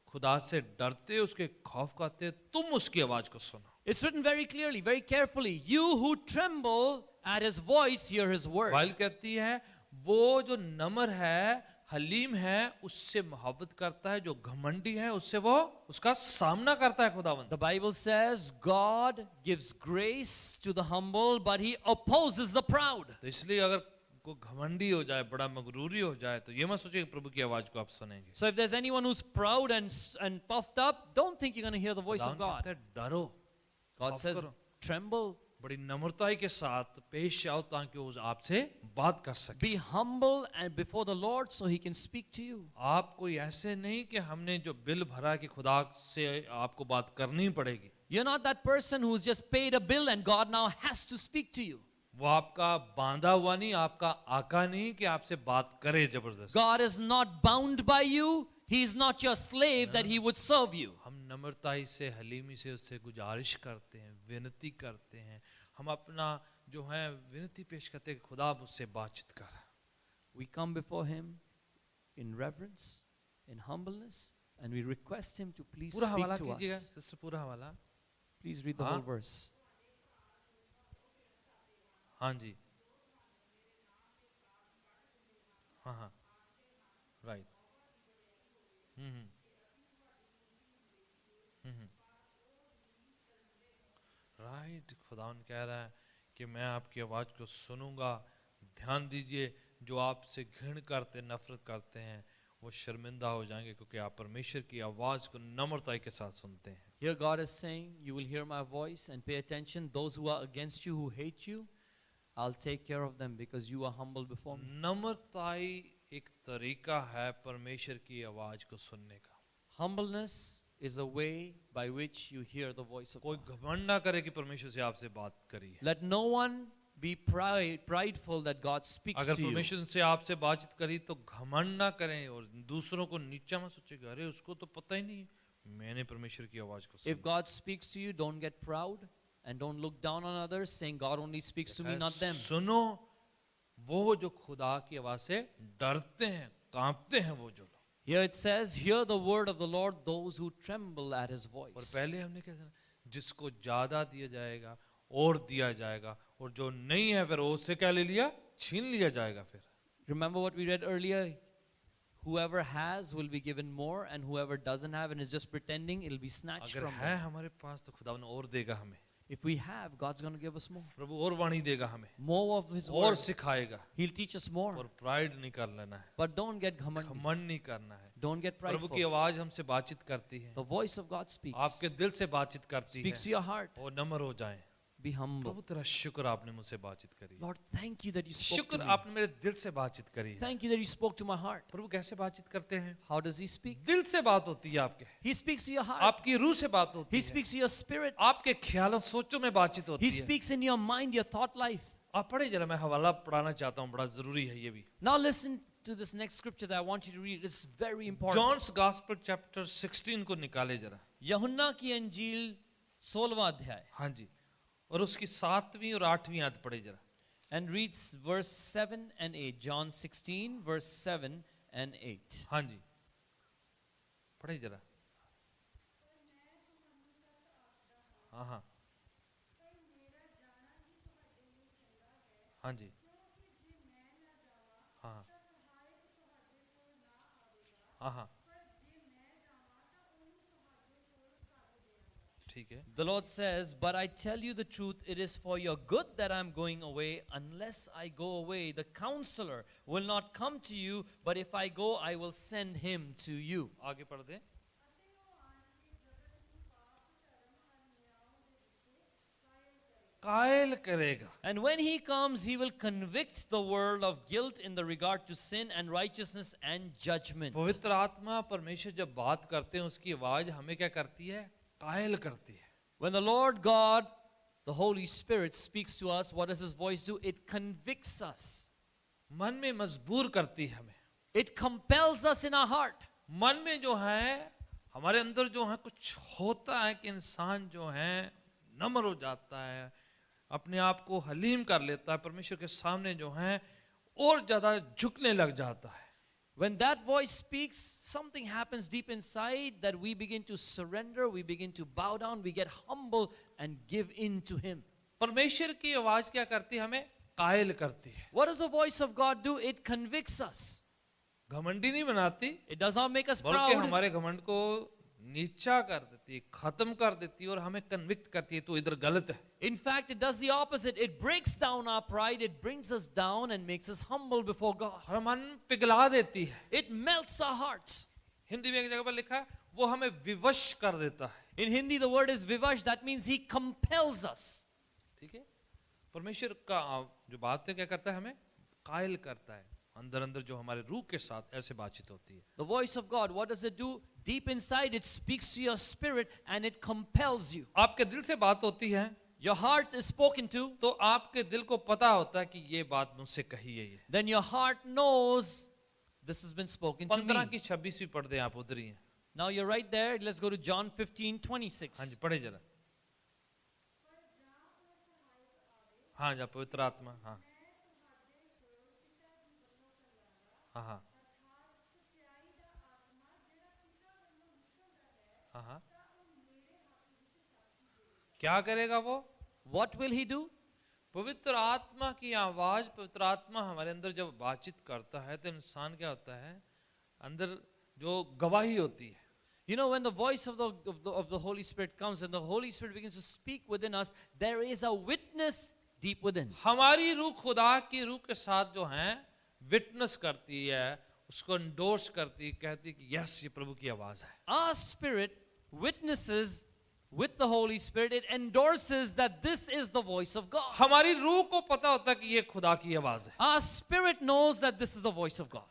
खुदा से डरते, उसके खौफ खाते, तुम उसकी आवाज को सुनो। It's written very clearly, very carefully. You who tremble at his voice, hear his word. Bible कहती है वो जो नम्र है, हलीम है, उससे मोहब्बत करता है, जो घमंडी है उससे वो उसका सामना करता है खुदावंद। The Bible says God gives grace to the humble, but he opposes the proud. तो इसलिए अगर कोई घमंडी हो जाए, बड़ा मगरूरी हो जाए, तो ये मत सोचिए कि प्रभु की आवाज को आप सुनेंगे। So if there's anyone who's proud and puffed up, don't think you're going to hear the voice of खुदावंद God. कहता है डरो, God खौफ says, करो, tremble, बड़ी नम्रताई के साथ पेश आओ ताकि वो आपसे बात कर सके। be humble and before the Lord so he can speak to you. आप कोई ऐसे नहीं कि हमने जो बिल भरा है कि खुदा से आपको बात करनी पड़ेगी। You're not that person who's just paid a bill and God now has to speak to you. वो आपका बांधा हुआ नहीं, आपका आका नहीं कि आपसे बात करे जबरदस्त। God is not bound by you. He is not your slave that he would serve you. हम नम्रताई से, हलीमी से उससे गुजारिश करते हैं, विनती करते हैं, हम अपना जो है विनती पेश करते हैं कि खुदा मुझसे बातचीत कर। We come before him in reverence, in humbleness, and we request him to please पूरा speak हवाला to कीजिएगा us. सिस्टर, पूरा हवाला। Please read the हाँ? whole verse. हाँ जी, हाँ हाँ, राइट। राइट। खुदावन कह रहा है कि मैं आपकी आवाज को सुनूंगा। ध्यान दीजिए, जो आपसे घृण करते, नफरत करते हैं, वो शर्मिंदा हो जाएंगे क्योंकि आप परमेश्वर की आवाज को नम्रता के साथ सुनते हैं। Here God is saying, you will hear my voice and pay attention. Those who are against you, who hate you, I'll take care of them because you are humble before me. नम्रताई एक तरीका है परमेश्वर की आवाज को सुनने का। Humbleness is a way by which you hear the voice of कोई God. घमंड ना करे कि परमेश्वर से आपसे बात करी है। Let no one be prideful that God speaks अगर to you. परमेश्वर से आपसे बातचीत करी तो घमंड ना करें और दूसरों को नीचा मत सोचेगा, अरे उसको तो पता ही नहीं मैंने परमेश्वर की आवाज को If सुना। God speaks to you, don't get proud and don't look down on others saying God only speaks to me, not them. सुनो, वो जो खुदा की आवाज से डरते हैं, कांपते हैं, वो जो लोग। Here it says, hear the word of the Lord, those who tremble at his और voice. पहले हमने क्या सुना, जिसको ज्यादा दिया जाएगा और दिया जाएगा, और जो नहीं है फिर उससे क्या ले लिया, छीन लिया जाएगा। फिर Remember what we read earlier? Whoever has will be given more, and whoever doesn't have and is just pretending, it'll be snatched अगर from है them. हमारे पास तो खुदा और देगा हमें, If we have, God's going to give us more. प्रभु और वाणी देगा हमें, More of his और word. सिखाएगा। He'll teach us more. और प्राइड नहीं कर लेना है, But don't get घमंडी. घमंड नहीं करना है। Don't get प्रभु की prideful. आवाज हमसे बातचीत करती है, The voice of God speaks. आपके दिल से बातचीत करती Speaks to है, your heart. और नम्र हो जाएं। Be humble. प्रभु तेरा शुक्र आपने मुझसे बातचीत करी, Lord, thank you that you spoke to शुक्र me. आपने मेरे दिल से बातचीत करी है। Thank you that you spoke to my heart. प्रभु कैसे बातचीत करते हैं? How does he speak? दिल से बात होती है आपके, He speaks to your heart. आपकी रूह से बात होती He है, speaks to your spirit. आपके ख्यालों सोचों में बातचीत होती He है। speaks in your mind, your thought life. आप पढ़े जरा, मैं हवाला पढ़ाना चाहता हूँ, बड़ा जरूरी है ये भी। Now listen to this next scripture that I want you to read. It's very important. John's gospel chapter 16 को निकाले जरा। यूहन्ना की अंजील 16वां अध्याय. हाँ जी, और उसकी 7वीं और 8वीं आयत पढ़े जरा। And reads verse 7 and 8. John 16 verse 7 and 8. हाँ जी, पढ़े जरा। हाँ हाँ हाँ जी, हाँ हाँ हाँ, ठीक है। The Lord says, "But I tell you the truth, it is for your good that I am going away. Unless I go away, the counselor will not come to you, but if I go, I will send him to you." आगे पढ़ दे। कायल करेगा, And when he comes, he will convict the world of guilt in the regard to sin and righteousness and judgment. पवित्र आत्मा परमेश्वर जब बात करते हैं उसकी आवाज हमें क्या करती है, कायल करती है। When the Lord God, the Holy Spirit, speaks to us, what does his voice do? It convicts us. मन में मजबूर करती है हमें, It compels us in our heart. मन में जो है हमारे अंदर जो है कुछ होता है कि इंसान जो है नम्र हो जाता है, अपने आप को हलीम कर लेता है, परमेश्वर के सामने जो है और ज्यादा झुकने लग जाता है। When that voice speaks, something happens deep inside that we begin to surrender, we begin to bow down, we get humble and give in to him. परमेश्वर की आवाज क्या करती है, हमें कायल करती है। What does the voice of God do? It convicts us. घमंडी नहीं बनाती, It does not make us बल्कि proud. हमारे घमंड को नीचा कर देती है, खत्म कर देती है और हमें कन्विक्ट करती है, तो इधर गलत है। In fact, it does the opposite. It breaks down our pride, it brings us down and makes us humble before God. और मन पिघला देती है। It melts our hearts. Hindi में एक जगह पर लिखा है वो हमें विवश कर देता है। In Hindi, the word is vivash. That means he compels us. ठीक है, परमेश्वर का जो बात है क्या करता है, हमें कायल करता है। अंदर अंदर जो हमारे रूह के साथ ऐसे बातचीत होती है। The voice of God, what does it do? Deep inside, it speaks to your spirit and it compels you. आपके दिल से बात होती है Your heart is spoken to, तो आपके दिल को पता होता है कि ये बात मुझसे कही है। ये then your heart knows this has been spoken to 15 me. की 26वीं पढ़ दें आप, उधर ही है। Now you're right there. Let's go to John 15:26. हाँ जी, पढ़े जरा। हाँ जा पवित्र आत्मा, हाँ हाँ हाँ हाँ हाँ, क्या करेगा वो? What will he do? पवित्र आत्मा की आवाज, पवित्र आत्मा हमारे अंदर जब बातचीत करता है तो इंसान क्या होता है, अंदर जो गवाही होती है। You know, when the voice of the Holy Spirit comes and the Holy Spirit begins to speak within us, there is a witness deep within. हमारी रूह खुदा की रूह के साथ जो है विटनेस करती है, उसको एंडोर्स करती है, कहती है कि यस ये प्रभु की आवाज है। Our spirit witnesses with the Holy Spirit. It endorses that this is the voice of God. हमारी रूह को पता होता है कि ये खुदा की आवाज है। Our spirit knows that this is the voice of God.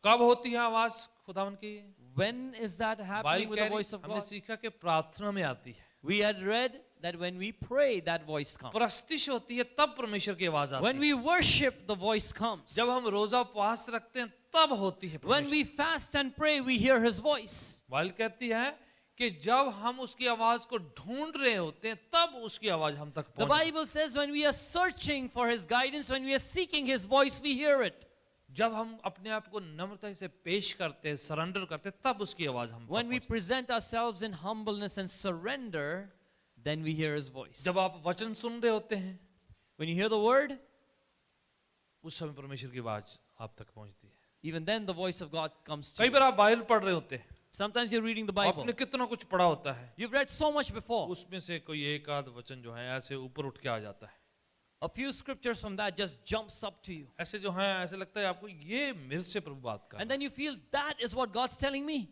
कब होती है आवाज खुदावन की? When is that happening with the voice of हमने God? सीखा कि प्रार्थना में आती है, We had read that when we pray, that voice comes. प्रस्तिश होती है तब परमेश्वर की आवाज आती When है। we worship, the voice comes. जब हम रोजा उपवास रखते हैं तब होती है When परमेश्वर। we fast and pray, we hear his voice. Bible कहती है कि जब हम उसकी आवाज को ढूंढ रहे होते हैं तब उसकी आवाज हम तक The पहुंचती Bible says when we are searching for His guidance, when we are seeking His voice, we hear it. जब हम अपने आप को नम्रता से पेश करते हैं, सरेंडर करते हैं, तब उसकी आवाज हम When we तक पहुंचती present ourselves in humbleness and surrender, then we hear His voice. है। जब आप वचन सुन रहे होते हैं When you hear the word, उस समय परमेश्वर की आवाज आप तक पहुंचती है। even then the voice of God comes to कई you. बार आप बाइबल पढ़ रहे होते हैं, Sometimes you're reading the Bible. आपने कितना कुछ पढ़ा होता है, You've read so much before. उसमें से कोई एक आध वचन जो है ऐसे ऊपर उठ के आ जाता है। A few scriptures from that just jumps up to you. ऐसे जो है ऐसे लगता है आपको ये मेरे से प्रभु बात कर And रहा है। then you feel that is what God's telling me.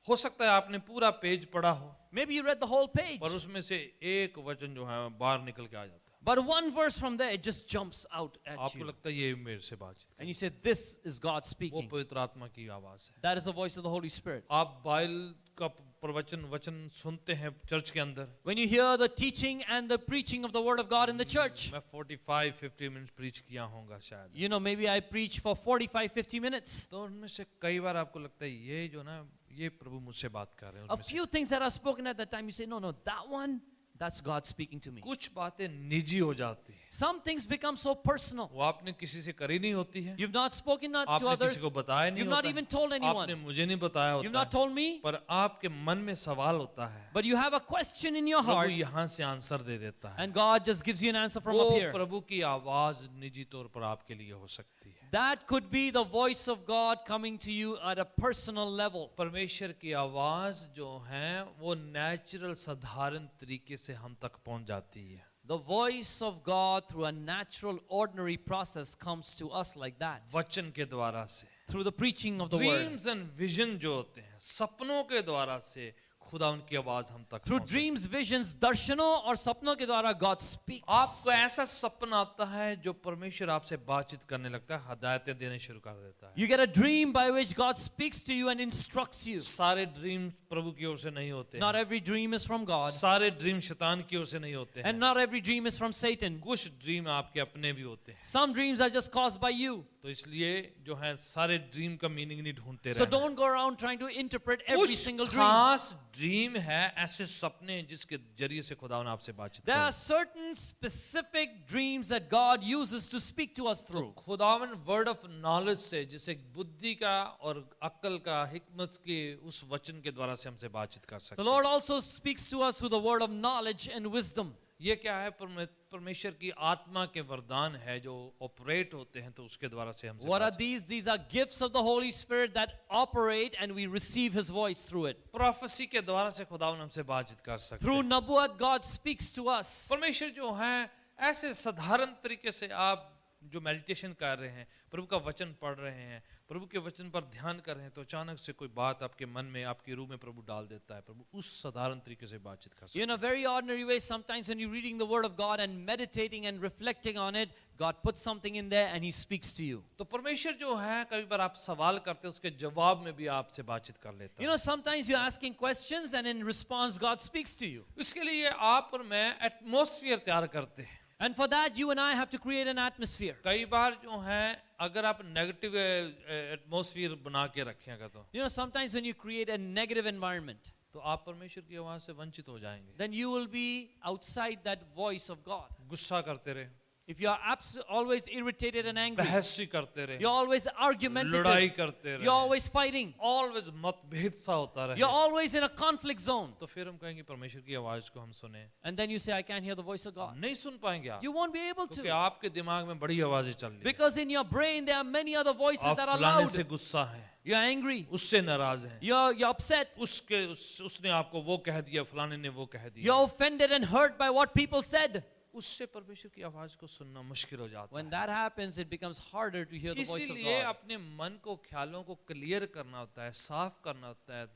हो सकता है आपने पूरा पेज पढ़ा हो Maybe you read the whole page. पर उसमें से एक वचन जो है बाहर निकल के आ जाता है। But one verse from there, it just jumps out at आपको you. लगता है ये मेरे से बातचीत कर And you say, this is God वो speaking. पवित्र आत्मा की आवाज है। That is the voice of the Holy Spirit. आप बाइबल का प्रवचन वचन सुनते हैं चर्च के अंदर। When you hear the teaching and the preaching of the Word of God in the church, मैं 45-50 मिनट प्रीच किया होगा शायद, you know, maybe I preach for 45-50 minutes. तो उनमें से कई बार आपको लगता है ये जो ना ये प्रभु मुझसे बात कर रहे हैं। A उनमें से few things that are spoken at that time, you say, no, no, that one, that's God speaking to me. कुछ बातें निजी हो जाती है, Some things become so personal. वो आपने किसी से करी नहीं होती है, You've not spoken not to आपने others. किसी को बताया नहीं You've होता not है, even told आपने anyone. मुझे नहीं बताया You've होता not है, told me. पर आपके मन में सवाल होता है, But you have a question in your Prabhu heart, यहाँ से आंसर दे देता है। and God just gives you an answer from वो up here. प्रभु की आवाज निजी तौर पर आपके लिए हो सकती है। That could be the voice of God coming to you at a personal level. परमेश्वर की आवाज जो है वो नेचुरल साधारण तरीके से हम तक पहुंच जाती है। The voice of God through a natural, ordinary process comes to us like that. वचन के द्वारा से, Through the preaching of the word. Dreams and vision जो होते हैं, सपनों के द्वारा से खुदा उनकी आवाज हम तक Through पहुंच dreams, visions, darshanों और सपनों के द्वारा God speaks. आपको ऐसा सपना आता है जो परमेश्वर आपसे बातचीत करने लगता है, हदायतें देने शुरू कर देता है। You get a dream by which God speaks to you and instructs you. सारे ड्रीम प्रभु की ओर से नहीं होते Not हैं, every dream is from God, सारे ड्रीम शैतान की ओर से नहीं होते हैं, and not every dream is from Satan. कुछ ड्रीम आपके अपने भी होते हैं। Some dreams are just caused by you. तो इसलिए जो है सारे ड्रीम का मीनिंग नहीं ढूंढते So रहना। don't go around trying to interpret every कुछ single dream. खास ड्रीम है, ऐसे सपने हैं जिसके जरिए से खुदा ने आपसे बातचीत There are की। certain specific dreams that God uses to speak to us through. खुदावन वर्ड ऑफ नॉलेज से, जिसे बुद्धि का और अक्ल का, हिकमत के उस वचन के द्वारा से हमसे बातचीत कर The सकते हैं। Lord also speaks to us through the word of knowledge and wisdom. ये क्या है? परमेश्वर की आत्मा के वरदान है जो ऑपरेट होते हैं, तो उसके द्वारा से हमसे What are बातचीत। these? These are gifts of the Holy Spirit that operate and we receive His voice through it. Prophecy के द्वारा से खुदावन हमसे बातचीत कर सकते Through हैं। Nabuat, God speaks to us. परमेश्वर जो है ऐसे साधारण तरीके से, आप जो मेडिटेशन कर रहे हैं, प्रभु का वचन पढ़ रहे हैं, प्रभु के वचन पर ध्यान कर रहे हैं, तो अचानक से कोई बात आपके मन में, आपकी रूह में प्रभु डाल देता है। प्रभु उस साधारण तरीके से बातचीत कर सकते In a very ordinary way, sometimes when you're reading the Word of God and meditating and reflecting on it, God puts something in there and He speaks to you. हैं। तो परमेश्वर जो है, कभी बार आप सवाल करते हैं, उसके जवाब में भी आपसे बातचीत कर लेता You है। know, sometimes you're asking questions and in response, God speaks to you. इसके लिए आप और मैं एटमॉस्फेयर तैयार करते हैं। And for that, you and I have to create an atmosphere. कई बार जो है, अगर आप नेगेटिव एटमॉस्फेयर बना के रखेंगे You know, sometimes when you create a negative environment, तो आप परमेश्वर की आवाज से वंचित हो जाएंगे। then you will be outside that voice of God. गुस्सा करते रहे, If you are always irritated and angry, बहस करते रहे, you're always argumentative, लड़ाई करते you're रहे, always fighting, ऑलवेज मतभेद सा होता रहे, you're always in a conflict zone, तो फिर हम कहेंगे परमेश्वर की आवाज को हम सुने। and then you say, I can't hear the voice of God. नहीं सुन पाएंगे आप, You won't be able क्योंकि to. आपके दिमाग में बड़ी आवाजें चल रही हैं। Because in your brain, there are many other voices आप that are फलाने loud. से गुस्सा है, You're angry, उससे नाराज हैं, you're upset, उसने आपको वो कह दिया, फलाने ने वो कह दिया। you're offended and hurt by what people said. उससे परमेश्वर की आवाज को सुनना मुश्किल हो जाता When है। that happens, it becomes harder to hear the voice of इसीलिए God. अपने मन को, ख्यालों को क्लियर करना होता है, साफ करना होता है,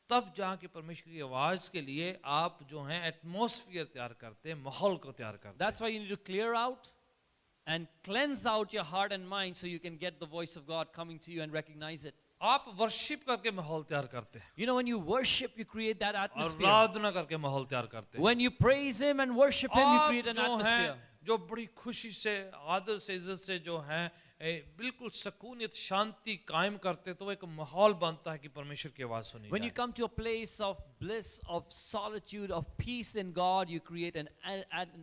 तब जाके परमेश्वर की आवाज के लिए आप जो हैं एटमॉस्फेयर तैयार करते हैं, माहौल को तैयार करते हैं। That's why you need to clear out and cleanse out your heart and mind so you can get the voice of God coming to you and recognize it. आप वर्शिप करके माहौल तैयार करते हैं, You know, when you worship, you create that और atmosphere. आराधना करके माहौल तैयार करते हैं। When you praise Him and worship Him, you आप create an जो atmosphere. हैं, जो बड़ी खुशी से, आदर से, इज्जत से जो हैं बिल्कुल सकूनियत शांति कायम करते तो एक माहौल बनता है कि परमेश्वर की आवाज सुनी When you जाए। come to a place of bliss, of solitude, of peace in God, you create an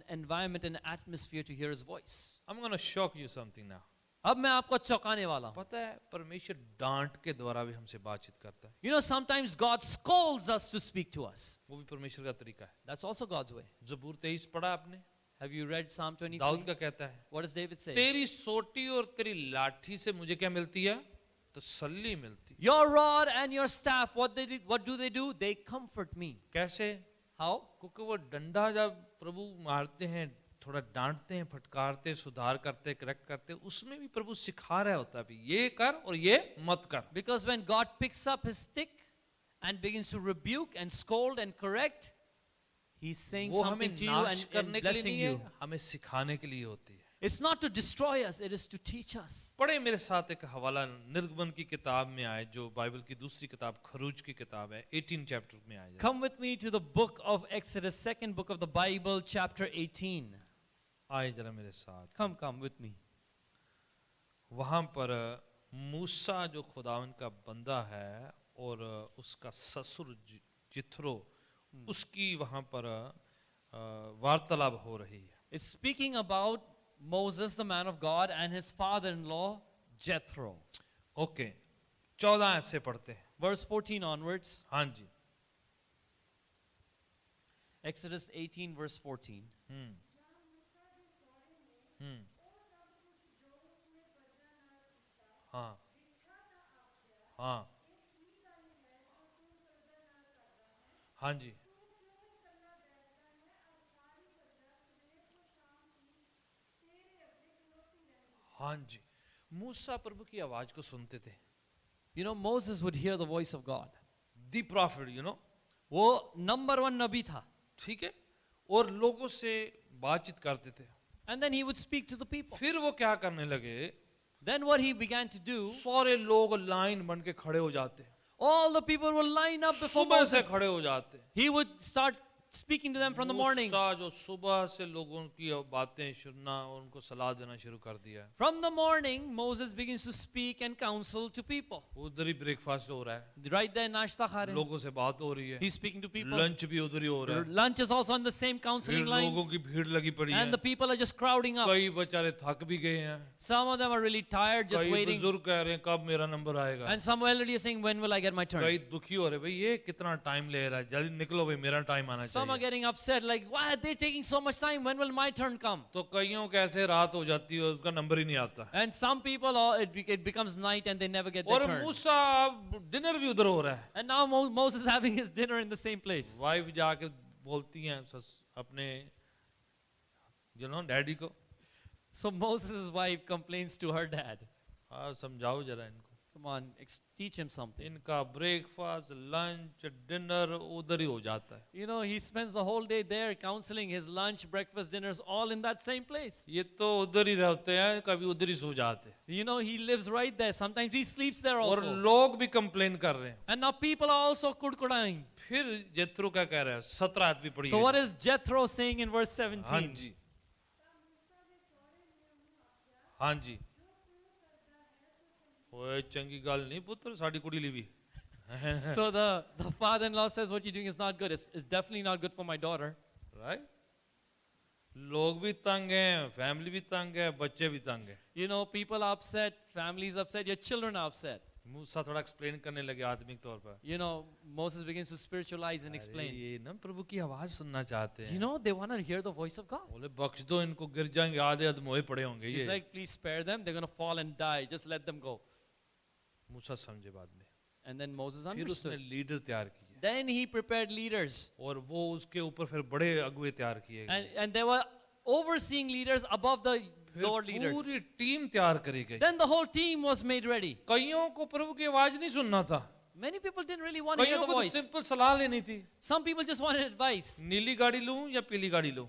environment, an atmosphere to hear His voice. I'm going to shock you something now. अब मैं आपको चौंकाने वाला हूँ. पता है परमेश्वर डांट के द्वारा भी हमसे बातचीत करता है। You know, sometimes God scolds us to speak to us. वो भी परमेश्वर का तरीका है। That's also God's way. ज़बूर 23 पढ़ा आपने? Have you read Psalm 23? Dawood का कहता है, What does David say? तेरी सोटी और तेरी लाठी से मुझे क्या मिलती है? तसल्ली मिलती। Your rod and your staff, what do they do? They comfort me. कैसे? How? क्योंकि वो डंडा जब प्रभु मारते हैं, थोड़ा डांटते हैं, फटकारते, सुधार करते, करेक्ट करते, उसमें भी प्रभु सिखा रहा होता है, ये कर और ये मत कर। Because when God picks up His stick and begins to rebuke and scold and correct, He's saying वो हमें something to you नाश and करने के लिए blessing नहीं है, you. हमें सिखाने के लिए होती है। It's not to destroy us, it is to teach us. पढ़े मेरे साथ एक हवाला निर्गमन की किताब में आए, जो बाइबल की दूसरी किताब खरूज की किताब है, 18 चैप्टर में आए। Come with me to the book of Exodus, second book of the Bible, chapter 18. आए जरा मेरे साथ। Come with me. वहां पर मूसा जो खुदावन का बंदा है और उसका ससुर जिथरो, उसकी वहां पर वार्तालाप हो रही है। It's speaking about Moses, the man of God, and his father-in-law, Jethro. Okay, 14 ऐसे पढ़ते हैं। Verse 14 onwards. हाँ जी। Exodus 18, verse 14. हाँ हाँ हाँ जी। हाँ जी, मूसा प्रभु की आवाज को सुनते थे। You know, Moses would hear the voice of God. The profit, you know, वो नंबर 1 नबी था. ठीक है, और लोगों से बातचीत करते थे। And then he would speak to the people. फिर वो क्या करने लगे, Then what he began to do, सारे लोग लाइन बन के खड़े हो जाते, all the people would line up before सुबह से Moses. खड़े हो जाते। He would start speaking to them from the morning. मूसा जो सुबह से लोगों की बातें सुनना और उनको सलाह देना शुरू कर दिया। From the morning, Moses begins to speak and counsel to people. उधर ही ब्रेकफास्ट हो रहा है, Right there, नाश्ता खा रहे हैं. लोगों से बात हो रही है, He's speaking to people. Lunch भी उधर ही हो रहा है, Lunch is also on the same फिर counseling line. लोगों की भीड़ लगी पड़ी है, And the people are just crowding up. कई बेचारे थक भी गए हैं, Some of them are really tired, just कई waiting. बुजुर्ग कह रहे हैं कब मेरा नंबर आएगा, And some elderly are saying, when will I get my turn? कई दुखी हो रहे भाई ये कितना टाइम ले रहा है, जल्दी निकलो भाई मेरा टाइम आना Some are चाहिए। getting upset, like, why are they taking so much time? When will my turn come? तो कईयों कैसे रात हो जाती है, उसका नंबर ही नहीं आता। And some people, it becomes night and they never get their और turn. मूसा डिनर भी उधर हो रहा है, And now Moses is having his dinner in the same place. Wife जाके बोलती हैं अपने डैडी को, So Moses' wife complains to her dad. हाँ समझाओ जरा इनको, Come on, teach him something. इनका ब्रेकफास्ट लंच डिनर उधर ही हो जाता है। You know, he spends the whole day there counseling, his lunch, breakfast, dinners, all in that same place. ये तो उधर ही रहते हैं, कभी उधर ही सो जाते हैं। You know, he lives right there. Sometimes he sleeps there और also. लोग भी कंप्लेन कर रहे हैं। And now people are also kudkudaying. फिर जत्रो क्या कह रहा है, 17 आयत भी पढ़ी So है। what is Jethro saying in verse हाँ 17? जी, हाँ जी, ओए चंगी गल नहीं पुत्र, साडी कुड़ी ली So the father-in-law says, what you're doing is not good. It's definitely not good for my daughter. Right, लोग भी तंग हैं, फैमिली भी तंग है, बच्चे भी तंग है। You know, people are upset, families upset, your children are upset. मूसा थोड़ा एक्सप्लेन करने लगे आत्मिक तौर पर। You know, Moses begins to spiritualize and explain. ये ना प्रभु की आवाज सुनना चाहते हैं। You know, they want to hear the voice of God. बोले बख्श दो इनको, गिर जाएंगे, आधे अधमोए पड़े होंगे He's ये। like, please spare them. They're going to fall and die. Just let them go. मूसा समझे बाद में, And then Moses फिर उसने understood. लीडर तैयार किए Then he prepared leaders. और वो उसके ऊपर फिर बड़े अगुए तैयार किए गए। And there were overseeing leaders above the फिर lower leaders. पूरी टीम तैयार करी गई। Then the whole team was made ready. कईयों को प्रभु की आवाज नहीं सुनना था, Many people didn't really want to hear कईयों the को तो voice. सिंपल सलाह लेनी थी, Some people just wanted advice. नीली गाड़ी लूं या पीली गाड़ी लूं,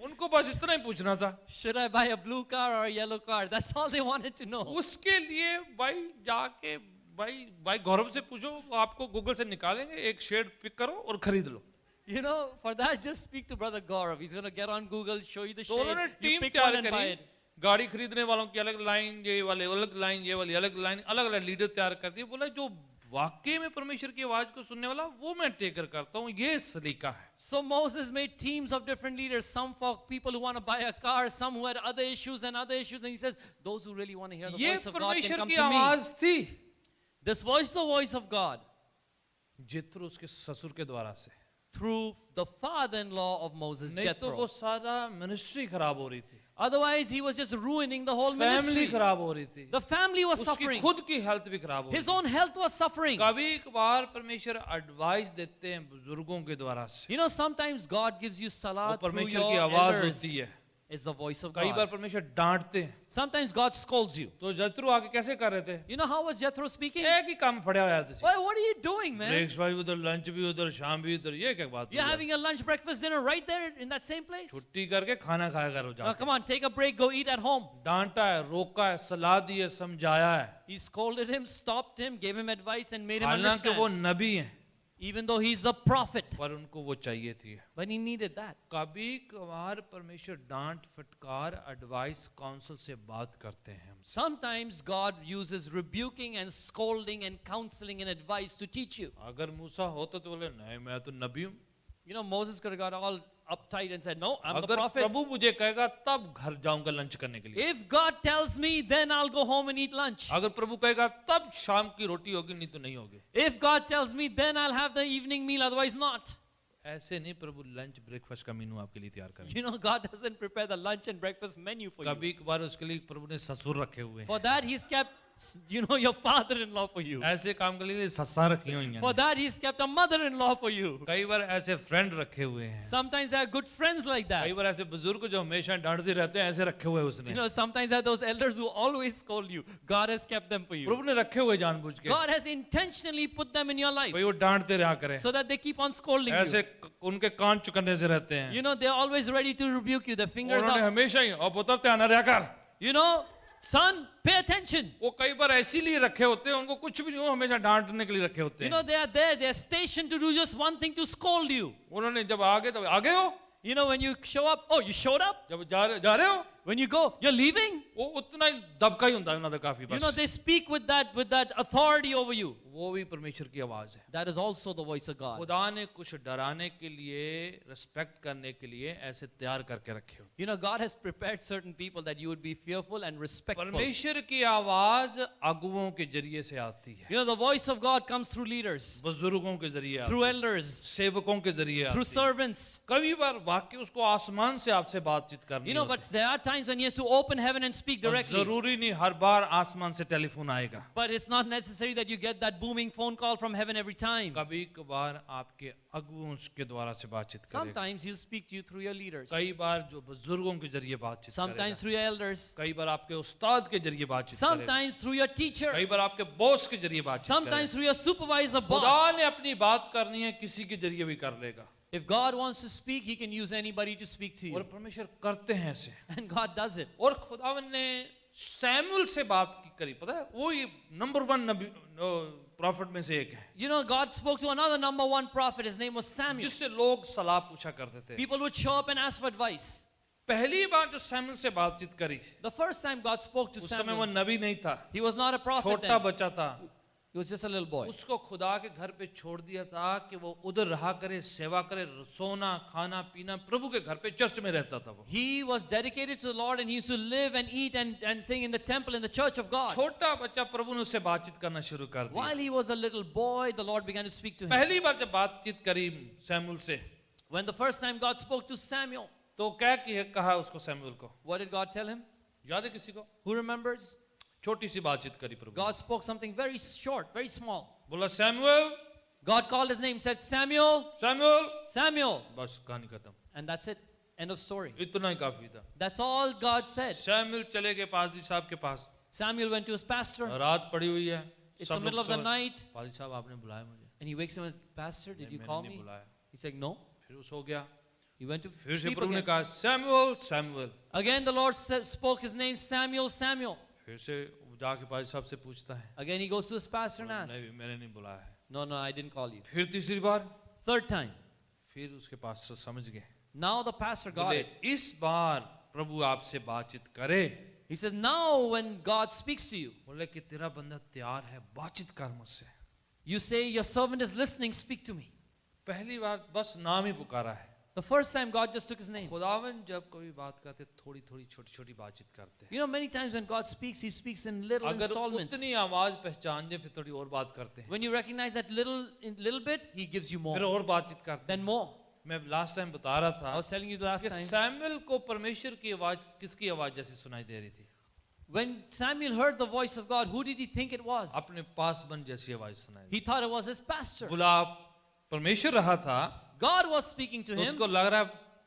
उनको बस इतना ही पूछना था। Should I buy a blue car or a yellow car? That's all they wanted to know. उसके लिए भाई जाके भाई गौरव से पूछो, आपको गूगल से निकालेंगे, एक शेड पिक करो और खरीद लो। You know, for that, just speak to Brother Gaurav. He's going to get on Google, show you the तो shade. उन्होंने You टीम pick तैयार one and buy करी, it. गाड़ी खरीदने वालों की अलग लाइन, ये वाले अलग लाइन, ये वाली अलग लाइन, अलग अलग लीडर तैयार करती है। बोला जो वाकई में परमेश्वर की आवाज को सुनने वाला वो मैं टेकर करता हूँ, ये सलीका है। So Moses made teams of different leaders, some for people who want to buy a car, some who had other issues, and and he says, those who really want to hear the ये voice of God can परमेश्वर come की to me. आवाज थी। This voice is the voice of God जित्रो उसके ससुर के द्वारा से, through the father-in-law of Moses, नहीं तो वो Jethro. सारा मिनिस्ट्री खराब हो रही थी, Otherwise, he was just ruining the whole family ministry. खराब हो रही थी, The family was उसकी suffering. खुद की हेल्थ भी खराब हो रही His थी। own health was suffering. कभी कभार परमेश्वर एडवाइस देते हैं बुजुर्गों के द्वारा से, You know, sometimes God gives you salah वो through परमेश्वर your की आवाज elders. होती है। It's the voice of कई बार God. परमेश्वर डांटते हैं। Sometimes God scolds you. तो जत्रो आके कैसे कर रहे थे? You know how was Jethro speaking? एक ही काम पड़ा हुआ था, Well, what are you doing, man? Breakfast भी उधर, लंच भी उधर, शाम भी उधर, ये क्या बात You're है? having a lunch, breakfast, dinner right there in that same place? छुट्टी करके खाना खाया करो Now, जाके। come on, take a break, go eat at home. डांटा है, रोका है, सलाह दी है, समझाया है, He scolded him, stopped him, gave him advice, and made him हालांकि वो understand. नबी हैं, Even though he's the prophet. पर उनको वो चाहिए थी। But he needed that. कभी कभार परमेश्वर डांट फटकार, एडवाइस, काउंसिल से बात करते हैं हमसे। Sometimes God uses rebuking and scolding and counseling and advice to teach you. अगर मूसा होता तो बोले नहीं मैं तो नबी हूँ। You know, Moses could have got all uptight and said, no, I'm the अगर prophet. प्रभु मुझे कहेगा तब घर जाऊंगा लंच करने के लिए। If God tells me, then I'll go home and eat lunch. अगर प्रभु कहेगा तब शाम की रोटी होगी, नहीं तो नहीं होगी। If God tells me, then I'll have the evening meal, otherwise not. ऐसे नहीं प्रभु लंच ब्रेकफास्ट का मेनू आपके लिए तैयार करेंगे। You know, God doesn't prepare the lunch and breakfast menu for you. कभी कभार उसके लिए प्रभु ने ससुर रखे हुए हैं। For that, He's kept, you know, your father-in-law for you. ऐसे काम के लिए सस्सा रखी हुई For हैं। that, He's kept a mother-in-law for you. कई बार ऐसे फ्रेंड रखे हुए हैं। Sometimes there are good friends like that. कई बार ऐसे बुजुर्ग जो हमेशा डांटते रहते हैं, ऐसे रखे हुए उसने। You know, sometimes there are those elders who always scold you. God has kept them for you. प्रभु ने रखे हुए जानबूझ के, God has intentionally put them in your life भाई वो डांटते रहा करें। so that they keep on scolding ऐसे you. उनके कान चुकने से रहते हैं। You know, they're always ready to rebuke you. Their fingers उन्होंने up. हमेशा ही अब उतरते आना रहा कर। You know, son, pay attention. वो कई बार ऐसे लिए रखे होते हैं, उनको कुछ भी नहीं हो, हमेशा डांटने के लिए रखे होते You हैं। know, they are there. They're stationed to do just one thing, to scold you. उन्होंने जब आगे तो आगे हो, You know, when you show up, oh, you showed up? जब जा रहे हो, When you go, you're leaving? वो उतना ही दबका ही होता है उन्होंने काफी You know, बस। they speak with that authority over you. वो भी परमेश्वर की आवाज है। That is also the voice of God. खुदा ने कुछ डराने के लिए, रिस्पेक्ट करने के लिए ऐसे तैयार करके रखे हो। You know, God has prepared certain people that you would be fearful and respectful. परमेश्वर की आवाज अगुओं के जरिए से आती है, You know, the voice of God comes through leaders, बुजुर्गों के जरिए आती through है, elders, सेवकों के जरिए through आती है। servants. कभी बार वाकई उसको आसमान से आपसे बातचीत करनी You know, but there are times when he has to open heaven and speak और directly. जरूरी नहीं हर बार आसमान से टेलीफोन आएगा। But it's not necessary that you get that booming phone call from heaven every time. कभी कभार आपके अगुओं के द्वारा से बातचीत करेगा। Sometimes he'll speak to you through your leaders. कई बार जो बुजुर्गों के जरिए बातचीत Sometimes करेगा। through your elders. कई बार आपके उस्ताद के जरिए बातचीत करेगा। Sometimes through your teacher. कई बार आपके बॉस के जरिए बातचीत Sometimes करेगा। through your supervisor, खुदा boss. ने अपनी बात करनी है, किसी के जरिए भी कर लेगा। If God wants to speak, he can use anybody to speak to और you. परमेश्वर करते हैं ऐसे। And God does it. और खुदावन ने सैमुअल से बात करी, पता है वो ये नंबर 1 नबी प्रॉफिट में से एक है, You know, God spoke to another number one prophet. His name was Samuel. जिससे लोग सलाह पूछा करते थे। People would show up and ask for advice. पहली बार जो सैमुअल से बातचीत करी, The first time God spoke to उस समय वो Samuel, नबी नहीं था, he was not a prophet छोटा then. बच्चा था। He was just a little boy. उसको खुदा के घर पे छोड़ दिया था कि वो उधर रहा करे, सेवा करे, सोना खाना पीना, प्रभु के घर पे चर्च में रहता था वो। He was dedicated to the Lord and he used to live and eat and thing in the temple, in the church of God. छोटा बच्चा, प्रभु ने उससे बातचीत करना शुरू कर दिया। While he was a little boy, the Lord began to speak to him. पहली बार जब बातचीत करी सैमुअल से, When the first time God spoke to Samuel, तो क्या कहा उसको सैमुअल को, what did God tell him? याद है किसी को? Who remembers? छोटी सी बातचीत करी प्रभु। God spoke something very short, very small. बोला Samuel, God called his name, said, Samuel, Samuel, Samuel. बस कहानी खत्म। And that's it. End of story. इतना ही काफी था। That's all God said. Samuel चले गए पादरी साहब के पास, Samuel went to his pastor. रात पड़ी हुई है, It's the middle of the night. पादरी साहब आपने बुलाया मुझे? And he wakes him and says, Pastor, did you मैंने call नहीं me? बुलाया। He's like, no. फिर वो सो गया। He went to फिर से sleep प्रभु ने again. कहा Samuel, Samuel. Again, the Lord spoke his name, Samuel, Samuel. फिर से जाके पादरी साहब से पूछता है, Again, he goes to his pastor and asks, नहीं मैंने नहीं बुलाया है। no, no, I didn't call you. फिर तीसरी बार, Third time. फिर उसके पास समझ गए, Now the pastor got बोले it. इस बार प्रभु आपसे बातचीत करे, He says, now when God speaks to you, बोले कि तेरा बंदा तैयार है, बातचीत कर मुझसे। you say, your servant is listening, speak to me. पहली बार बस नाम ही पुकारा है। The first time God just took his name. खुदावन जब कभी बात करते थोड़ी थोड़ी छोटी छोटी बातचीत करते हैं। You know, many times when God speaks, he speaks in little अगर installments. उतनी आवाज पहचान जाए फिर थोड़ी और बात करते हैं, When you recognize that little bit, he gives you फिर more. और बातचीत करते Then हैं। more. मैं लास्ट टाइम बता रहा I था was telling you the last कि time. सैमुअल को परमेश्वर की आवाज किसकी आवाज जैसी सुनाई दे रही थी? When Samuel heard the voice of God, who did he think it was? अपने पासबन जैसी आवाज सुनाई दी। He thought it was his pastor. बुला परमेश्वर रहा था, God was speaking to तो him, उसको लग रहा है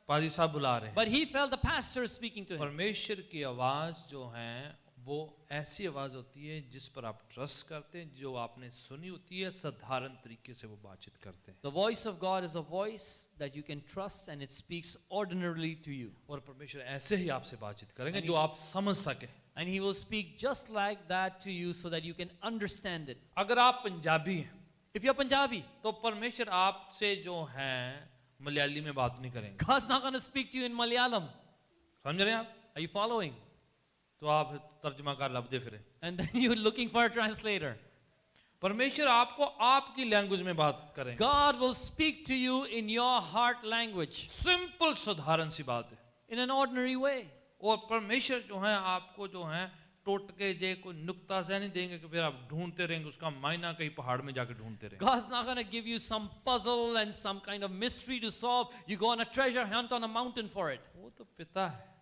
पाजी साहब बुला रहे हैं। but he felt the pastor is speaking to him. परमेश्वर की आवाज जो है वो ऐसी आवाज होती है जिस पर आप ट्रस्ट करते हैं, जो आपने सुनी होती है, साधारण तरीके से वो बातचीत करते हैं। The voice of God is a voice that you can trust and it speaks ordinarily to you. और परमेश्वर ऐसे ही आपसे बातचीत करेंगे And जो he's- आप समझ सके। And he will speak just like that to you so that you can understand it. अगर आप पंजाबी हैं If you're Punjabi, तो परमेश्वर आपसे जो है मलयाली में बात नहीं करेंगे, God's not going to speak to you in Malayalam. समझ रहे हैं आप? Are you following? तो आप तर्जमाकार लबदे फिरे। And then you're looking for a translator. परमेश्वर आपको आपकी लैंग्वेज में बात करेंगे। God will speak to you in your heart language, simple साधारण सी बात है। in an ordinary way. और परमेश्वर जो है आपको जो है टोटके जे कोई नुक्ता से नहीं देंगे कि फिर आप ढूंढते रहेंगे उसका मायना, कहीं पहाड़ में जाके ढूंढते रहेंगे। God's not going to give you some puzzle and some kind of mystery to solve. You go on a treasure hunt on a mountain for it. वो तो पिता है,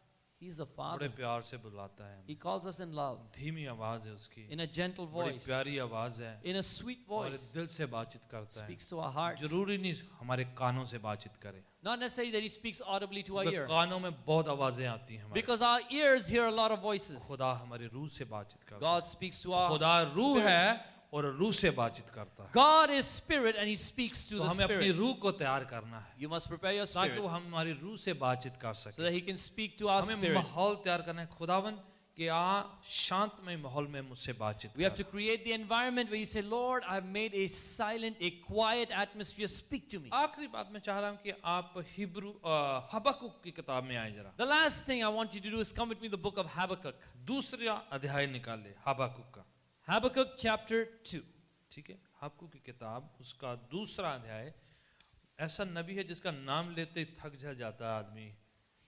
He's a बड़े father. प्यार से बुलाता है, He calls us in love, धीमी आवाज है उसकी, in a gentle बड़ी voice, प्यारी आवाज है, in a sweet हमारे voice. दिल से बातचीत करता है। Speaks to our hearts. जरूरी नहीं हमारे कानों से बातचीत करे, Not necessarily that he speaks audibly to our क्योंकि ear, कानों में बहुत आवाजें आती हैं हमारे। because our ears hear a lot of voices. खुदा हमारी रूह से बातचीत करता है। God speaks to our खुदा रूह spirit. है और रूह से बातचीत करता है। God is spirit and he speaks to तो the हमें अपनी spirit. रूह को तैयार करना है You must prepare your ताकि spirit वो हमारी रूह से बातचीत कर so सके। that he can speak to our हमें spirit. माहौल तैयार करना है, खुदावन कि शांतमय माहौल में मुझसे बातचीत We have to कर। create the environment where you say, Lord, I've made a silent, a quiet atmosphere. Speak to me. आखिरी बात मैं चाह रहा हूँ कि आप हिब्रू हबक्कुक की किताब में आए जरा। The last thing I want you to do is come with me the book of Habakkuk. दूसरा अध्याय निकाले हबक्कुक का, Habakkuk chapter 2. ठीक है? हबक्कुक की किताब उसका दूसरा अध्याय। ऐसा नबी है जिसका नाम लेते ही थक जाता है आदमी,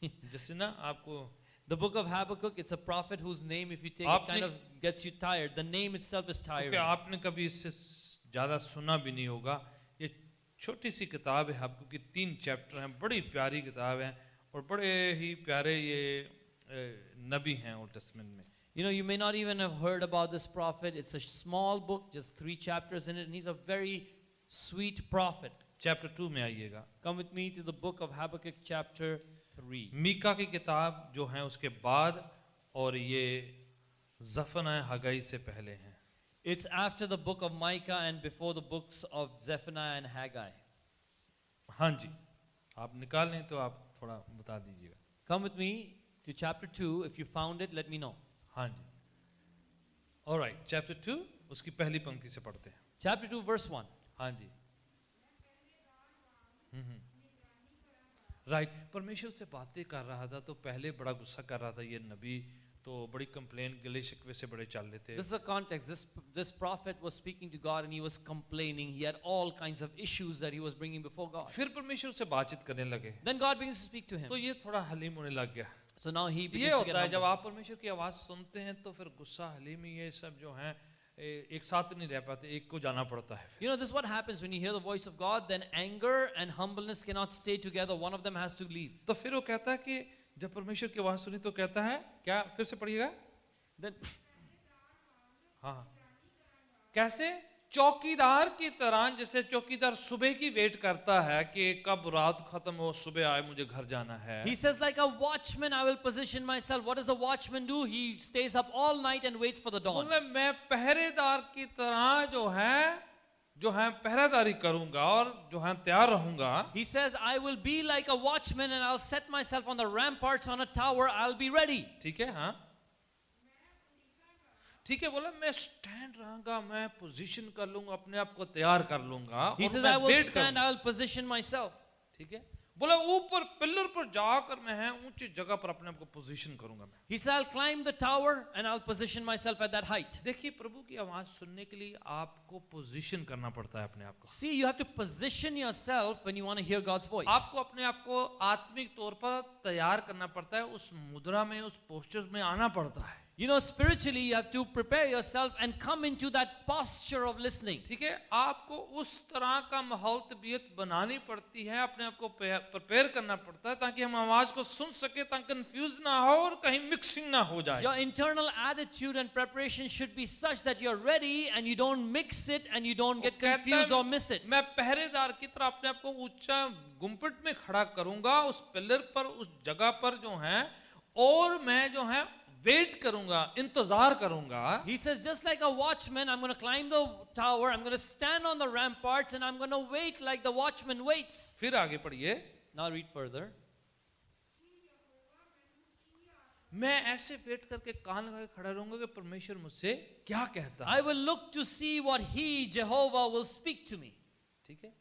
जैसे ना आपको The book of Habakkuk, it's a prophet whose name, if you take it, आपने- kind of gets you tired. The name itself is क्योंकि tiring. आपने कभी इससे ज्यादा सुना भी नहीं होगा। ये छोटी सी किताब है, हबक्कुक की 3 चैप्टर हैं, बड़ी प्यारी किताब है और बड़े ही प्यारे ये नबी हैं ओल्ड टेस्टमेंट में। You know, you may not even have heard about this prophet. It's a small book, just 3 chapters in it, and he's a very sweet prophet. Chapter 2 में आइएगा। Come with me to the book of Habakkuk chapter 3. Mika की किताब जो है उसके बाद, और ये ज़फ़ना हगाई से पहले हैं। It's after the book of Micah and before the books of Zephaniah and Haggai. हाँ जी, आप निकाल लें तो आप थोड़ा बता दीजिएगा। Come with me to chapter 2. If you found it, let me know. हाँ जी, ऑलराइट, चैप्टर 2 उसकी पहली पंक्ति से पढ़ते हैं। Chapter 2, verse 1. हाँ जी, राइट। परमेश्वर से बातें कर रहा था तो पहले बड़ा गुस्सा कर रहा था ये नबी, तो बड़ी कंप्लेन गिले शिकवे से बड़े चल रहे थे। This is the context. This prophet was speaking to God and he was complaining. He had all kinds of issues that he was bringing before God. फिर परमेश्वर से बातचीत करने लगे Then God begins to speak to him. तो ये थोड़ा हलीम होने लग गया। So now he ये begins to get होता है जब humble. आप परमेश्वर की आवाज सुनते हैं तो फिर गुस्सा हलीमी ये सब जो है एक साथ नहीं रह पाते, एक को जाना पड़ता है। You know, this is what happens when you hear the voice of God, then anger and humbleness cannot stay together. One of them has to leave. तो फिर वो कहता है कि जब परमेश्वर की आवाज सुनी तो कहता है क्या, फिर से पढ़िएगा। Then हाँ, कैसे? चौकीदार की तरह, जैसे चौकीदार सुबह की वेट करता है कि कब रात खत्म हो, सुबह आए, मुझे घर जाना है। he says, like a watchman, I will position myself. What does a watchman do? He stays up all night and waits for the dawn. बोले मैं पहरेदार की तरह जो है पहरेदारी करूंगा और जो है तैयार रहूंगा। He says, I will be like a watchman and I'll set myself on the ramparts on a tower. I'll be ready. ठीक है, हाँ ठीक है। बोला मैं स्टैंड रहूंगा, मैं पोजीशन कर लूंगा, अपने आप को तैयार कर लूंगा He और says, मैं I will वेट stand, करूंगा। I will position myself. ठीक है, बोला ऊपर पिलर पर जाकर मैं है ऊंची जगह पर अपने आप को पोजीशन करूंगा मैं। He said, I'll climb the tower and I'll position myself at that height. देखिए प्रभु की आवाज सुनने के लिए आपको पोजीशन करना पड़ता है अपने आप को। See, you have to position yourself when you want to hear God's voice. आपको अपने आप को आत्मिक तौर पर तैयार करना पड़ता है, उस मुद्रा में, उस पोस्चर में आना पड़ता है। You know, spiritually, you have to prepare yourself and come into that posture of listening. ठीक है, आपको उस तरह का माहौल तबीयत बनानी पड़ती है, अपने आप को प्रिपेयर करना पड़ता है ताकि हम आवाज को सुन सके, ताकि कंफ्यूज ना हो और कहीं मिक्सिंग ना हो जाए। Your internal attitude and preparation should be such that you're ready and you don't mix it and you don't get confused or miss it. मैं पहरेदार की तरह अपने आप को ऊंचा गुम्बद में खड़ा करूंगा, उस पिलर पर, उस जगह पर जो है, और मैं जो है वेट करूंगा, इंतजार करूंगा। He says, just like a watchman, I'm going to climb the tower, I'm going to stand on the ramparts, and I'm going to wait like the watchman waits. फिर आगे पढ़िए। Now read further. मैं ऐसे wait करके कान लगा के खड़ा रहूंगा कि परमेश्वर मुझसे क्या कहता है। I will look to see what He, Jehovah, will speak to me. ठीक है,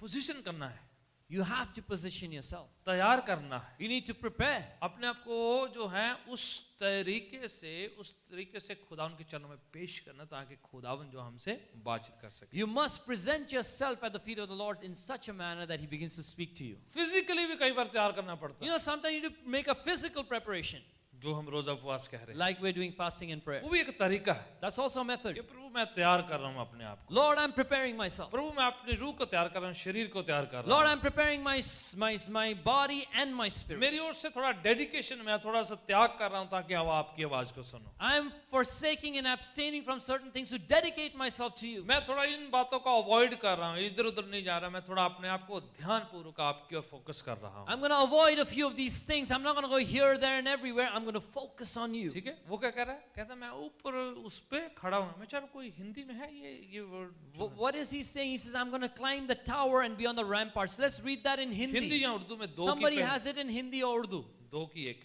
पोजीशन करना है, You have to position yourself. तैयार करना है, You need to prepare. अपने आप को जो है उस तरीके से खुदावन के चरणों में पेश करना, ताकि खुदावन जो हमसे बातचीत कर सके। You must present yourself at the feet of the Lord in such a manner that He begins to speak to you. Physically भी कई बार तैयार करना पड़ता You है, know, sometimes you need to make a physical preparation, जो हम रोजा उपवास कह रहे हैं, like we're doing fasting and prayer. वो भी एक तरीका है That's also a कि method. प्रभु मैं तैयार कर रहा हूँ अपने आप को, Lord, I'm preparing myself. प्रभु मैं अपनी रूह को तैयार कर रहा हूँ, शरीर को तैयार कर रहा Lord, हूँ। I'm preparing my body and my spirit. मेरी ओर से थोड़ा डेडिकेशन, मैं थोड़ा सा त्याग कर रहा हूँ ताकि हम आपकी आवाज को सुनो। I'm forsaking and abstaining from certain things to dedicate myself to you. मैं थोड़ा इन बातों को अवॉइड कर रहा हूँ, इधर उधर नहीं जा रहा, मैं थोड़ा अपने आप को ध्यान पूर्वक आपकी ओर फोकस कर रहा हूँ। I'm going to avoid a few of these things. I'm not going to go here, there, and everywhere. I'm going to focus on you. ठीक है, वो क्या कह रहा है? कहता है मैं ऊपर उस पे खड़ा हूँ। मैं चाह कोई हिंदी में है ये word? What is he saying? He says, I'm going to climb the tower and be on the ramparts. Let's read that in Hindi Hindi. या उर्दू में दो Somebody की has it in Hindi or Urdu. दो की एक।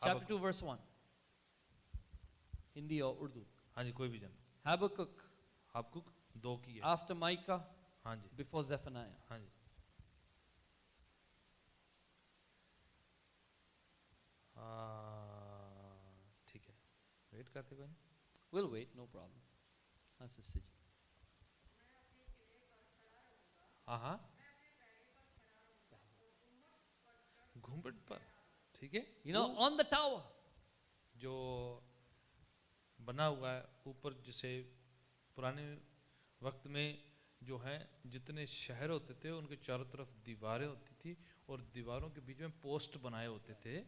Chapter 2, verse 1. Hindi or Urdu. हाँ जी, कोई भी जन। Habakkuk, आपको दो की है। after Micah, हाँ जी, before Zephaniah. हाँ जी। ठीक है, वेट करते कोई नहीं? We'll wait, no problem. That's Sister Ji. हाँ हाँ, घूमट पर, ठीक है। You know, on the tower. जो बना हुआ है ऊपर, जिसे पुराने वक्त में जो है जितने शहर होते थे उनके चारों तरफ दीवारें होती थी, और दीवारों के बीच में पोस्ट बनाए होते थे,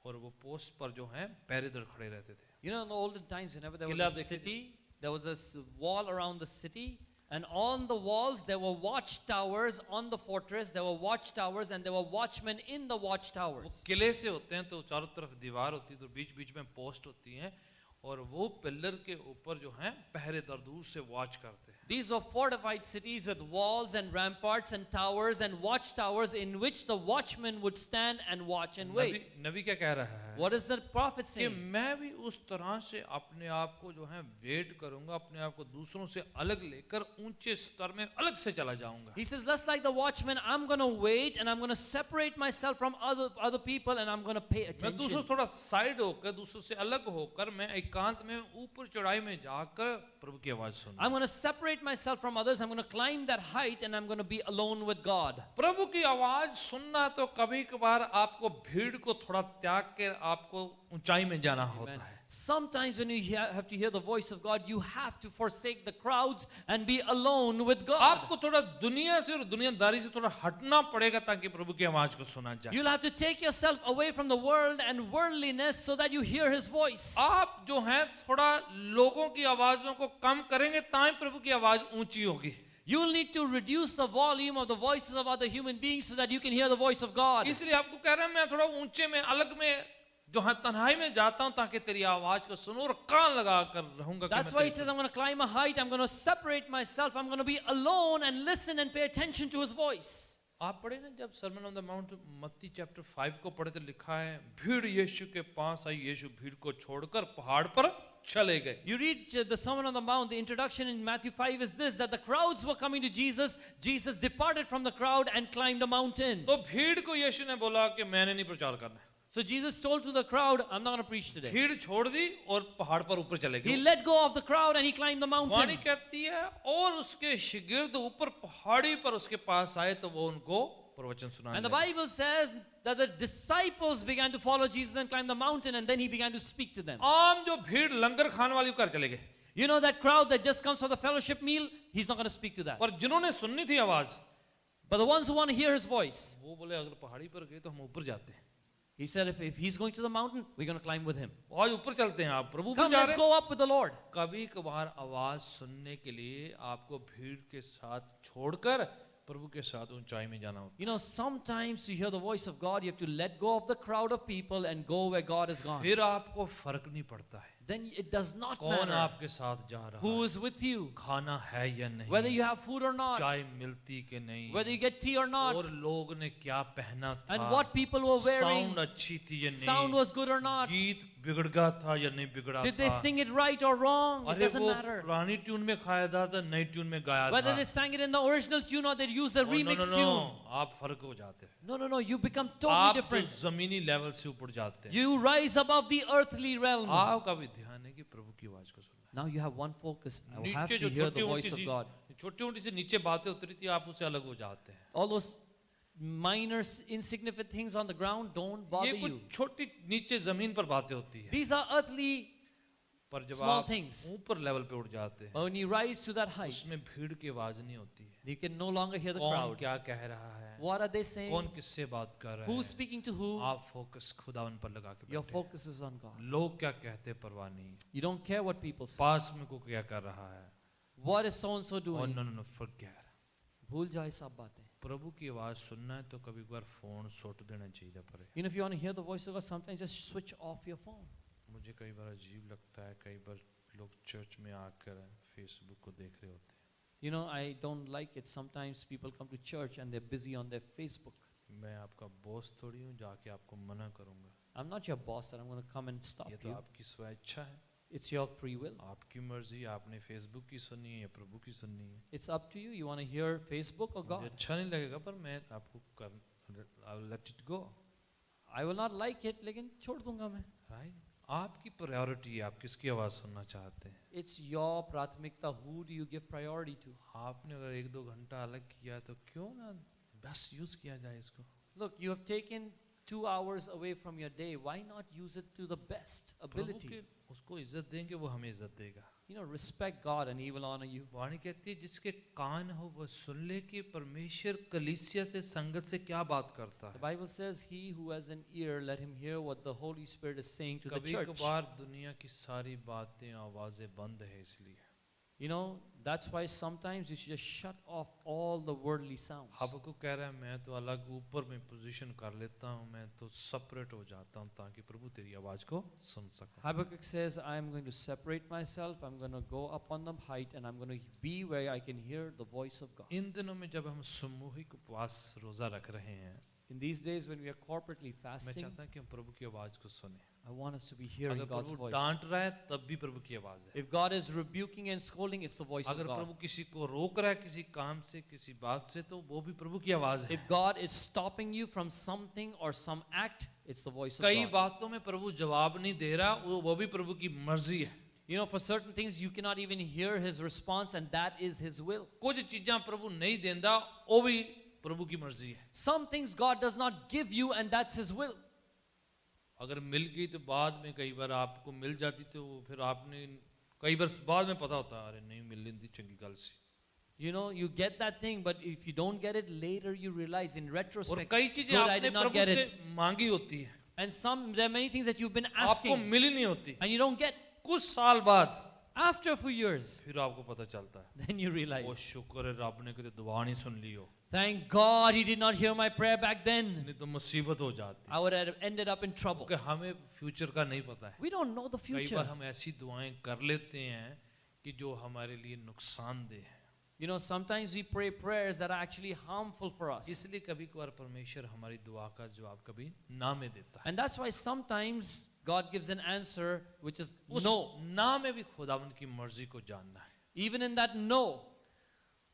और वो पोस्ट पर जो है पहरेदार खड़े रहते थे। You know, in the olden times, whenever there Qila was a देखते थे। city, there was a wall around the city, and on the walls there were watchtowers. On the fortress there were watchtowers, and there were watchmen in the वो watchtowers. किले से होते हैं तो चारों तरफ दीवार होती है, तो बीच बीच में पोस्ट होती हैं, और वो पिलर के ऊपर जो है पहरेदार दूर से वॉच करते हैं। These were fortified cities with walls and ramparts and towers and watchtowers in which the watchmen would stand and watch and wait. नबी क्या कह रहा है? What is the prophet कि saying? मैं भी उस तरह से अपने आप को जो है वेट करूंगा, अपने आप को दूसरों से अलग लेकर ऊंचे स्तर में अलग से चला जाऊंगा। He says, just like the watchman, I'm going to wait and I'm going to separate myself from other people, and I'm going to pay मैं attention. दूसरों से थोड़ा साइड होकर, दूसरों से अलग होकर, मैं एकांत में ऊपर चढ़ाई में जाकर प्रभु की आवाज सुनूंगा। I'm going to separate myself from others. I'm going to climb that height and I'm going to be alone with God. प्रभु की आवाज सुनना तो कभी कभार आपको भीड़ को थोड़ा त्याग के आपको ऊंचाई में जाना होता है। Sometimes when you have to hear the voice of God, you have to forsake the crowds and be alone with God. आपको थोड़ा दुनिया से और दुनियादारी से थोड़ा हटना पड़ेगा ताकि प्रभु की आवाज को सुना जाए। You'll have to take yourself away from the world and worldliness so that you hear His voice. आप जो है थोड़ा लोगों की आवाजों को कम करेंगे ताकि प्रभु की आवाज ऊंची होगी। You'll need to reduce the volume of the voices of other human beings so that you can hear the voice of God. इसलिए आपको कह रहा हूं मैं थोड़ा ऊंचे में अलग में जो है तन्हाई में जाता हूं ताकि तेरी आवाज को सुनूं और कान लगा कर रहूंगा। That's why He says, I'm going to climb a height, I'm going to separate myself, I'm going to be alone and listen and pay attention to His voice. आप पढ़े ना जब सर्मन ऑन द माउंट मत्ती chapter 5 को पढ़े तो लिखा है भीड़ यीशु के पास आई, यीशु भीड़ को छोड़कर पहाड़ पर चले गए. You read the Sermon on the Mount, the introduction in Matthew 5 is this, that the crowds were coming to Jesus. Jesus departed from the crowd and climbed a mountain. तो भीड़ को यीशु ने बोला कि मैंने नहीं प्रचार करना. So Jesus told to the crowd, I'm not going to preach today. भीड़ छोड़ दी और पहाड़ पर ऊपर चले He गए. let go of the crowd and he climbed the Vani mountain. कहती है और उसके शिगिर्द ऊपर पहाड़ी पर उसके पास आए तो वो उनको प्रवचन सुनाने And the लगे. Bible says that the disciples began to follow Jesus and climb the mountain, and then he began to speak to them. आम जो भीड़ लंगर खाने वाली घर चले गए. You know that crowd that just comes for the fellowship meal? He's not going to speak to that. पर जिन्होंने सुननी थी आवाज, But the ones who want to hear his voice, वो बोले अगर पहाड़ी पर गए तो हम ऊपर जाते हैं. he said, if he's going to the mountain, we're going to climb with him. आज ऊपर चलते हैं, आप प्रभु पर Come, जा let's रहे हैं. go up with the Lord. कभी कभार आवाज सुनने के लिए आपको भीड़ के साथ छोड़कर प्रभु के साथ ऊंचाई में जाना होता You know, sometimes to hear the voice of God, you have to let go of the crowd of people and go where God has है. gone. फिर आपको फर्क नहीं पड़ता है Then it does not कौन matter आपके साथ जा रहा who है, is with you, खाना है या नहीं, whether you have food or not, चाय मिलती कि नहीं, whether you get tea or not, और लोग ने क्या पहना था, and what people were wearing, sound अच्छी थी या sound नहीं, was good or not, गीत बिगड़ गया था या नहीं बिगड़ा did they था, sing it right or wrong, it अरे doesn't वो matter. पुरानी ट्यून में खाया था तो नई ट्यून में गाया Whether था. they sang it in the original tune or they used the Oh, no, remix no, no, tune. आप फर्क हो जाते हैं. No, no, no, you become totally आप different. तो जमीनी लेवल से ऊपर जाते हैं. You rise above the earthly realm. आपका भी ध्यान है कि प्रभु की आवाज को सुनना. Now you have one focus. I have नीचे to जो hear छोटी the voice of मोटी God. छोटी मोटी से नीचे बातें उतरी थी, आप उससे अलग हो जाते हैं. All those minor, insignificant things on the ground don't bother ये कुछ you. छोटी नीचे जमीन पर बातें होती है, These are earthly, पर जब small आप things. ऊपर लेवल पे उठ जाते हैं, but when you rise to that height, उसमें भीड़ की आवाज नहीं होती है. you can no longer hear the कौन crowd. क्या कह रहा है, What are they saying? कौन किससे बात कर रहा Who's है, speaking to who? आप फोकस खुदावन पर लगा के Your बैठे हैं. focus is on God. लोग क्या कहते परवाह नहीं, You don't care what people say. पास में को क्या कर रहा है. What is so and so और doing? No forget. भूल जाए सब बातें. प्रभु की आवाज सुनना है तो कभी कभार फोन सुट देना चाहिए पड़े. You know, if you want to hear the voice of God, sometimes just switch off your phone. मुझे कई बार अजीब लगता है, कई बार लोग चर्च में आकर फेसबुक को देख रहे होते हैं. You know, I don't like it. Sometimes people come to church and they're busy on their Facebook. मैं आपका बॉस थोड़ी हूँ जाके आपको मना करूँगा. I'm not your boss that I'm going to come and stop ये तो you. आपकी स्वेच्छा है, It's your free will. आपकी मर्जी. आपने फेसबुक की सुननी है या प्रभु की सुननी है. It's up to you. You want to hear Facebook or मुझे God? अच्छा नहीं लगेगा पर मैं आपको कर I will let it go. I will not like it, लेकिन छोड़ दूंगा मैं. Right? आपकी प्रायोरिटी है, आप किसकी आवाज़ सुनना चाहते हैं. It's your प्राथमिकता. Who do you give priority to? आपने अगर 1-2 घंटा अलग किया तो क्यों ना बेस्ट यूज़ किया जाए इसको. Look, you have taken 2 hours away from your day. Why not use it to the best Prabhu ability? के उसको इज्जत देंगे, वो हमें इज्जत देगा. You know, respect God and He will honor you. वाणी कहती है जिसके कान हो वह सुन ले कि परमेश्वर कलीसिया से संगत से क्या बात करता The है. Bible says, he who has an ear, let him hear what the Holy Spirit is saying to the कभी church. कभार दुनिया की सारी बातें आवाजें बंद है इसलिए. You know, that's why sometimes you should just shut off all the worldly sounds. हबक्कुक कह रहा है मैं तो अलग ऊपर में पोजीशन कर लेता हूँ, मैं तो सेपरेट हो जाता हूँ ताकि प्रभु तेरी आवाज को सुन सकूं. Habakkuk says, I'm going to separate myself, I'm going to go up on the height, and I'm going to be where I can hear the voice of God. इन दिनों में जब हम सामूहिक उपवास रोजा रख रहे हैं, In these days when we are corporately मैं fasting, चाहता हूँ कि हम प्रभु की आवाज को सुने. I want us to be hearing अगर God's प्रभु voice. डांट रहा है तब भी प्रभु की आवाज है. If God is rebuking and scolding, it's the voice of अगर God. प्रभु किसी को रोक रहा है किसी काम से किसी बात से तो वो भी प्रभु की आवाज है. If God is stopping you from something or some act, it's the voice of कई God. बातों में प्रभु जवाब नहीं दे रहा, वो भी प्रभु की मर्जी है. You know, for certain things you cannot even hear His response, and that is His will. कुछ चीजां प्रभु नहीं देंदा, वो भी प्रभु की मर्जी है. Some things God does not give you, and that's His will. अगर मिल गई तो बाद में कई बार आपको मिल जाती तो फिर आपने कई बार बाद में पता होता अरे नहीं मिल रही थी चंगी गल सी. You know, you get that thing, but if you don't get it later, you realize in और retrospect, कई चीजें good, I आपने did not प्रभु get से it. मांगी होती है, And there are many things that you've been आपको asking, मिली नहीं होती. and you don't get. कुछ साल बाद After a few years, फिर आपको पता चलता है then you वो realize, शुक्र है रब ने कभी दुआ नहीं सुन ली हो, thank God He did not hear my prayer back then. नहीं तो मुसीबत हो जाती. I would have ended up in trouble. क्योंकि हमें फ्यूचर का नहीं पता है. We don't know the कई बार future. हम ऐसी दुआएं कर लेते हैं कि जो हमारे लिए नुकसानदेह है. You know, sometimes we pray prayers that are actually harmful for us. इसलिए कभी कभार परमेश्वर हमारी दुआ का जवाब कभी ना में देता है। And that's why sometimes God gives an answer which is उस no. ना में भी खुदावन की मर्जी को जानना है। Even in that no,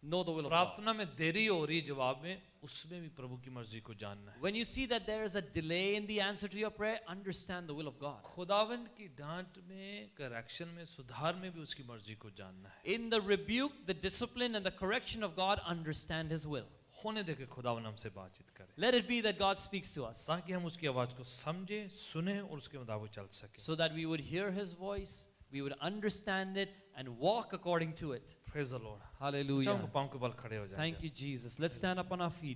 know the will of God. प्रार्थना में देरी हो रही जवाब में, उसमें भी प्रभु की मर्जी को जानना है। When you see that there is a delay in the answer to your prayer, understand the will of God. खुदावन की डांट में, करेक्शन में, सुधार में भी उसकी मर्जी को जानना है। In the rebuke, the discipline, and the correction of God, understand His will. होने दे के खुदावन हमसे बातचीत करे, Let it be that God speaks to us, ताकि हम उसकी आवाज को समझे, सुने और उसके मुताबिक चल सके। so that we would hear His voice, we would understand it, and walk according to it. Praise the Lord। Hallelujah. चाहो पांव के बल खड़े हो जाएं। Thank you, Jesus. Let's stand up on our feet.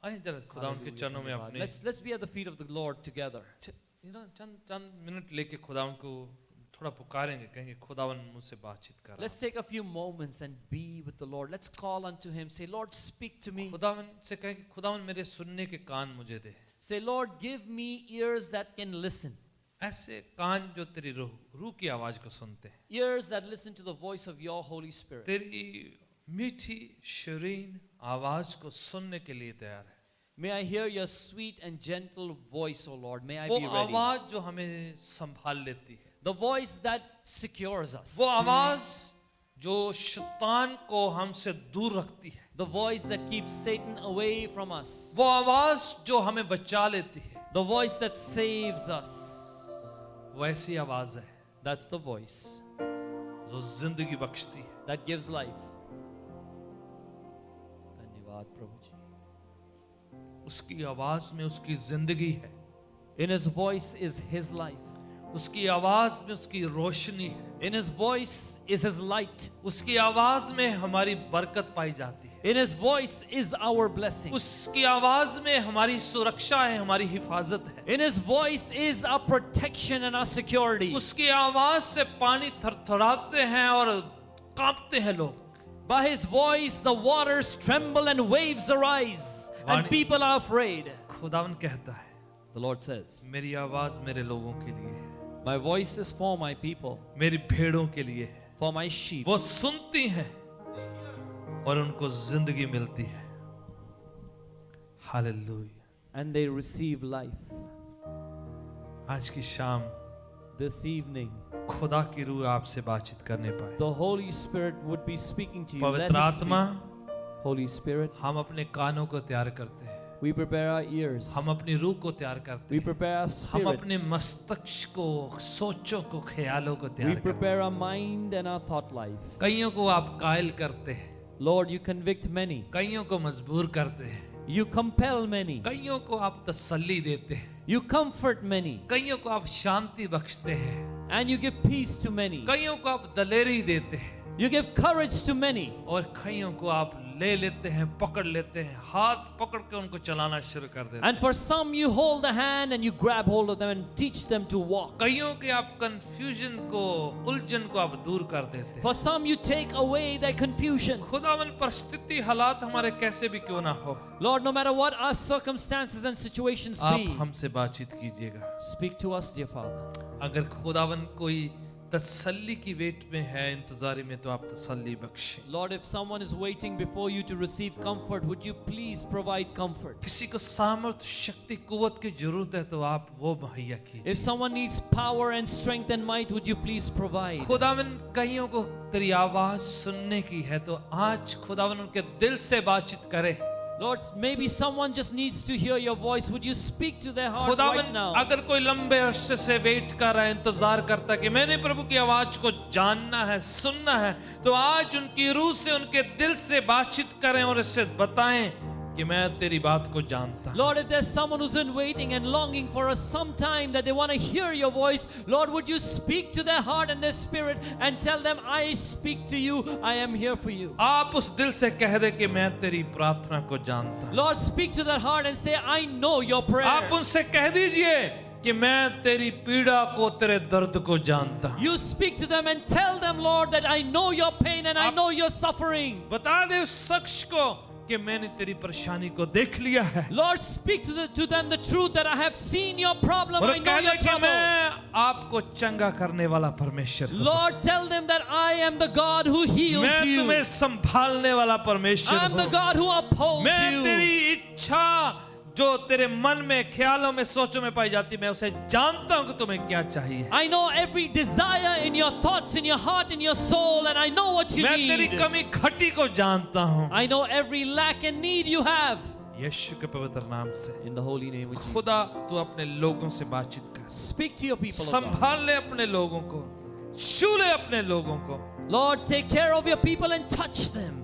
आइए जरा खुदावन के Hallelujah, चरणों में धन्यवाद. अपने Let's be at the feet of the Lord together. Chand minute लेके खुदावन को थोड़ा पुकारेंगे, कहेंगे खुदावन मुझसे बातचीत कर। Let's take a few moments and be with the Lord. Let's call unto Him. Say, Lord, speak to me. खुदावन से कहें कि खुदावन मेरे सुनने के कान मुझे दे। Say, Lord, give me ears that can listen. ऐसे कान जो तेरी रूह की आवाज को सुनते हैं, Ears that listen to the voice of your Holy Spirit. तेरी मीठी शीरीन आवाज को सुनने के लिए तैयार है। May I hear your sweet and gentle voice, O Lord. May I वो be ready. आवाज जो हमें संभाल लेती है, The voice that secures us. वो आवाज जो शैतान को हमसे दूर रखती है, The voice that keeps Satan away from us. वो आवाज जो हमें बचा लेती है, The voice that saves us. वैसी आवाज है That's the voice जो जिंदगी बख्शती है। that gives life. धन्यवाद प्रभु जी. उसकी आवाज में उसकी जिंदगी है, In His voice is His life. उसकी आवाज में उसकी रोशनी है, In His voice is His light. उसकी आवाज में हमारी बरकत पाई जाती है, In His voice is our blessing. उसकी आवाज में हमारी सुरक्षा है, हमारी हिफाजत है। In His voice is our protection and our security. उसकी आवाज से पानी थरथराते हैं और कांपते हैं लोग। By His voice the waters tremble and waves arise and Vani- people are afraid. खुदावन कहता है, The Lord says, मेरी आवाज मेरे लोगों के लिए है, my voice is for my people, मेरी भेड़ों के लिए है। for my sheep. वो सुनती हैं और उनको जिंदगी मिलती है। Hallelujah. And they receive life. आज की शाम This evening खुदा की रूह आपसे बातचीत करने पाए। the Holy Spirit would be speaking to you. Let पवित्र Him आत्मा, speak. Holy Spirit, हम अपने कानों को तैयार करते हैं, we prepare our ears. हम अपनी रूह को तैयार करते We हैं, prepare our हम spirit. अपने मस्तिष्क को, सोचों को, ख्यालों को We तैयार करते हैं। prepare our mind and our thought life. कईयों को आप कायल करते हैं, Lord, you convict many. कईयों को मजबूर करते हैं, You compel many. कईयों को आप तसल्ली देते हैं, You comfort many. कईयों को आप शांति बख्शते हैं, And you give peace to many. कईयों को आप दलेरी देते हैं, You give courage to many. और कईयों को आप ले लेते हैं, पकड़ लेते हैं, हाथ पकड़ के उनको चलाना शुरू कर देते हैं। And for some, you hold the hand and you grab hold of them and teach them to walk. कईयों के आप कंफ्यूजन को, उलझन को आप दूर कर देते हैं। For some, you take away their confusion. खुदावन परिस्थिति हालात हमारे कैसे भी क्यों ना हो, Lord, no matter what our circumstances and situations आप be, हमसे बातचीत कीजिएगा। speak to us, dear Father. अगर खुदावन कोई तसल्ली की वेट में है, इंतजारी में, तो आप तसल्ली बख्शें। Lord, if someone is waiting before you to receive comfort, would you please provide comfort? किसी को सामर्थ, शक्ति, कुवत की जरूरत है तो आप वो मुहैया If कीजिए। someone needs power and strength and might, would you please provide? खुदावन कईयों को तेरी आवाज सुनने की है तो आज खुदावन उनके दिल से बातचीत करे। Lord, maybe someone just needs to hear your voice. Would you speak to their heart right खुदावन now? अगर कोई लंबे अरसे से वेट कर रहा है, इंतजार करता है कि मैंने प्रभु की आवाज को जानना है, सुनना है, तो आज उनकी रूह से, उनके दिल से बातचीत करें और इससे बताएं कि मैं तेरी बात को जानता हूं। Lord, if there's someone who's been waiting and longing for us some time that they want to hear your voice, Lord, would you speak to their heart and their spirit and tell them, I speak to you, I am here for you. आप उस दिल से कह दे कि मैं तेरी प्रार्थना को जानता हूं। Lord, speak to their heart and say, I know your prayer. आप उनसे कह दीजिए कि मैं तेरी पीड़ा को, तेरे दर्द को जानता हूं। You speak to them and tell them, Lord, that I know your pain and I आप- know your suffering. बता दे उस शख्स को कि मैंने तेरी परेशानी को देख लिया है Lord, speak to them the truth that I have seen your problem. और I know कह your दे कि trouble. मैं आपको चंगा करने वाला परमेश्वर हूं। Lord, tell them that I am the God who heals मैं you. तुम्हें संभालने वाला परमेश्वर I am the हूं। God who upholds मैं you. तेरी इच्छा जो तेरे मन में, ख्यालों में, सोचों में पाई जाती, मैं उसे जानता हूं कि तुम्हें क्या चाहिए। I know every desire in your thoughts, in your heart, in your soul, and I know what you मैं तेरी need. कमी घटी को जानता हूं। I know every lack and need you have. यीशु के पवित्र नाम से In the holy name of Jesus. खुदा तू अपने लोगों से बातचीत कर, Speak to your people, O God. संभाल ले अपने लोगों को, छू ले अपने लोगों को। Lord, take care of your people and touch them.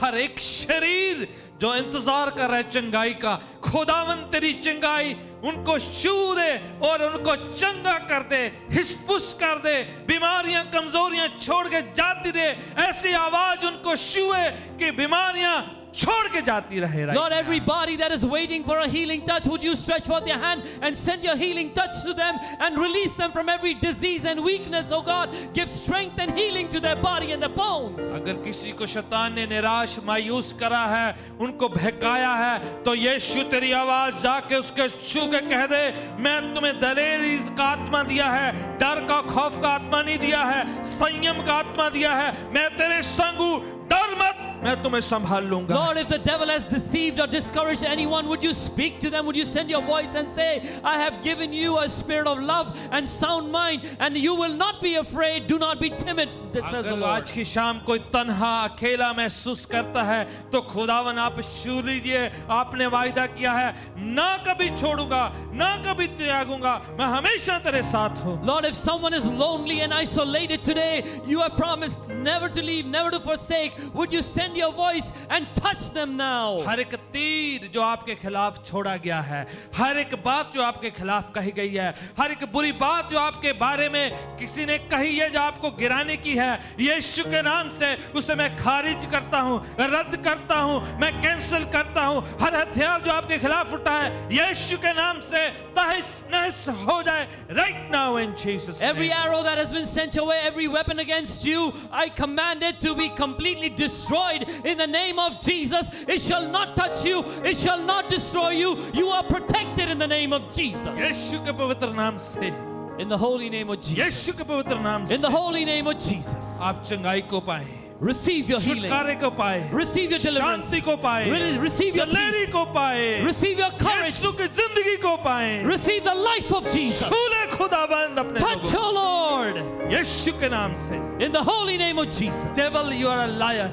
हर एक शरीर जो इंतजार कर रहा है चंगाई का, खुदावन तेरी चंगाई उनको छू दे और उनको चंगा कर दे, हिस्पुस कर दे, बीमारियां कमजोरियां छोड़ के जाती रहे, ऐसी आवाज उनको छुए कि बीमारियां छोड़ के जाती रहे। Lord, everybody that is waiting for a healing touch, would you stretch forth your hand and send your healing touch to them and release them from every disease and weakness, oh God. Give strength and healing to their body and their bones. अगर किसी को शैतान ने निराश मायूस करा है, उनको बहकाया है, तो यीशु तेरी आवाज जाके उसके छू के कह दे, मैं तुम्हें दलेरी का आत्मा दिया है, डर का, खौफ का आत्मा नहीं दिया है, संयम का आत्मा दिया है। मैं तेरे संग हूं, डर मत, मैं तुम्हें संभाल लूंगा। Lord, if the devil has deceived or discouraged anyone, would you speak to them? Would you send your voice and say, I have given you a spirit of love and sound mind, and you will not be afraid. Do not be timid, says the अगर Lord. आज की शाम कोई तन्हा अकेला महसूस करता है, तो खुदावन आप छू लीजिए। आपने वायदा किया है, ना कभी छोड़ूंगा, ना कभी त्यागूंगा, मैं हमेशा तेरे साथ हूं। Lord, if someone is lonely and isolated today, you have promised never to leave, never to forsake. Would you send your voice and touch them now? हर एक तीर जो आपके खिलाफ छोड़ा गया है, हर एक बात जो आपके खिलाफ कही गई है, हर एक बुरी बात जो आपके बारे में किसी ने कही है, जो आपको गिराने की है, यीशु के नाम से उसे मैं खारिज करता हूं, रद्द करता हूं, मैं कैंसिल करता हूं। हर हथियार जो आपके खिलाफ उठा है, यीशु के नाम से तहस नहस हो जाए। Right now in Jesus' name. Every arrow that has been sent your way, every weapon against you, I command it to be completely destroyed in the name of Jesus. It shall not touch you, it shall not destroy you. You are protected in the name of Jesus. यीशु के पवित्र नाम से, In the holy name of Jesus. यीशु के पवित्र नाम से In the holy name of Jesus. आप चंगाई को पाए, Receive your healing. छुटकारे को पाए, Receive your deliverance. शांति को पाए, Receive your दलेरी peace. को पाए, Receive your courage. यीशु की जिंदगी को पाए। Receive the life of Jesus. छू ले खुदाबंद अपने Touch, लोगों O Lord. को। यीशु के नाम से। In the holy name of Jesus. Devil, you are a liar.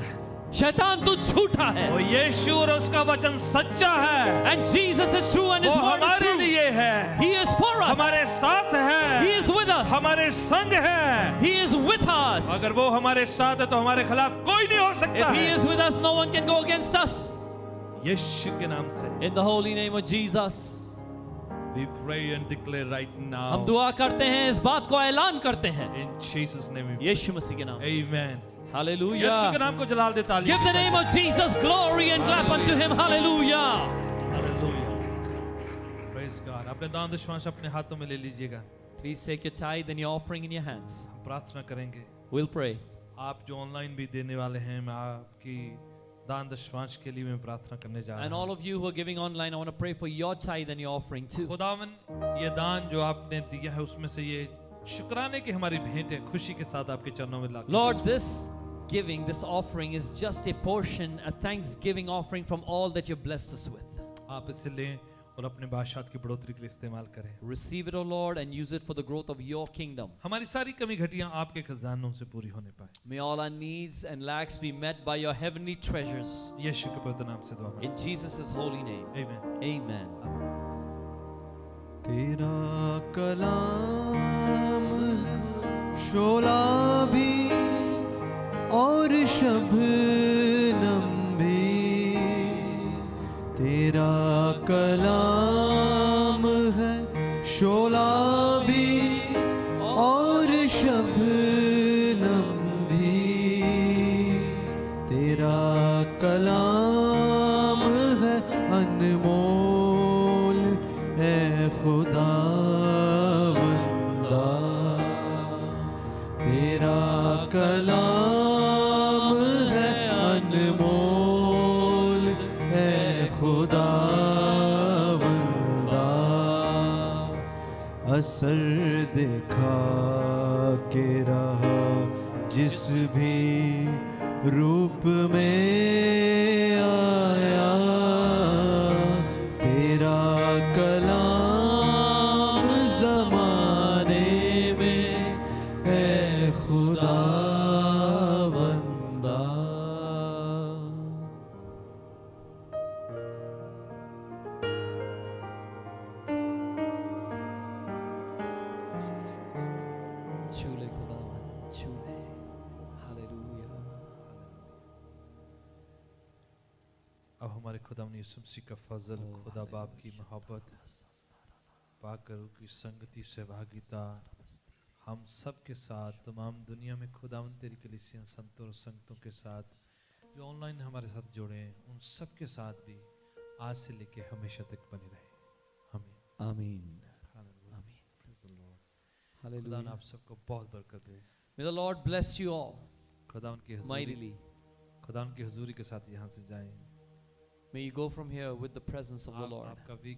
शैतान तू झूठा है. और यीशु और उसका वचन सच्चा है। And Jesus is true and वो his word is हमारे true. लिए है, He is for us. हमारे साथ है, He is with us. हमारे संग है। He is with us. अगर वो हमारे साथ है तो हमारे खिलाफ कोई नहीं हो सकता If he है। is with us, no one can go against us. यीशु के नाम से। In the holy name of Jesus. We pray and declare right हम now दुआ करते हैं, इस बात को ऐलान करते हैं. in Jesus' name. we pray. यीशु मसीह के नाम से. Amen. यीशु के Hallelujah. नाम को जलाल दे ताली। Give the name of Jesus glory and clap unto him. Hallelujah. Hallelujah. Praise God. अपने दान दशमांश अपने हाथों में ले लीजिएगा। Please take your tithe and your offering in your hands. हम प्रार्थना करेंगे। We'll pray. आप जो ऑनलाइन भी देने वाले हैं, मैं आपकी दान दशमांश के लिए मैं प्रार्थना करने जा And रहा all हूँ। of you who are giving online, I want to pray for your tithe and your offering too. खुदावन, ये दान जो आपने दिया है उसमें से ये शुक्राने की हमारी भेंट है, खुशी के साथ आपके चरणों में लाके Lord, this giving, this offering is just a portion, a thanksgiving offering from all that you've blessed us with. आप इसे लें और अपने बादशाहत की बढ़ोतरी के लिए इस्तेमाल करें। Receive it, O Lord, and use it for the growth of your kingdom. हमारी सारी कमी घटियां आपके खजानों से पूरी होने पाए। May all our needs and lacks be met by your heavenly treasures. यीशु के पवित्र नाम से दुआ मांगते In Jesus' holy name. हैं। Amen. Amen. तेरा कलाम शोला भी और शबनम भी, तेरा कलाम है शोला भी और शबनम भी, तेरा कलाम है अनमोल है खुदावंदा, तेरा कलाम है अनमोल दिखा के रहा जिस भी रूप में आया, तेरा कलाम ज़माने में है खुदावंदा। चूले खुदावन चूले। हालेलुया। अब हमारे खुदावन यीशु मसीह का फजल, खुदा बाप की मोहब्बत, पाकर की संगति सहभागिता हम सब के साथ, तमाम दुनिया में खुदावन तेरी कलीसिया संतों और संगतों के साथ जो ऑनलाइन हमारे साथ जुड़े हैं, उन सब के साथ भी आज से लेके हमेशा तक बनी रहे। आमीन। आमीन। हालेलुया। आमीन। Praise the Lord। खुदावन Hallelujah. आप सबको बहुत बरकत दे। May the Lord bless you all खुदावन की हुजूरी, mightily. खुदावन की हुजूरी के साथ यहाँ से जाएं। May you go from here with the presence of the Lord. आपका वीक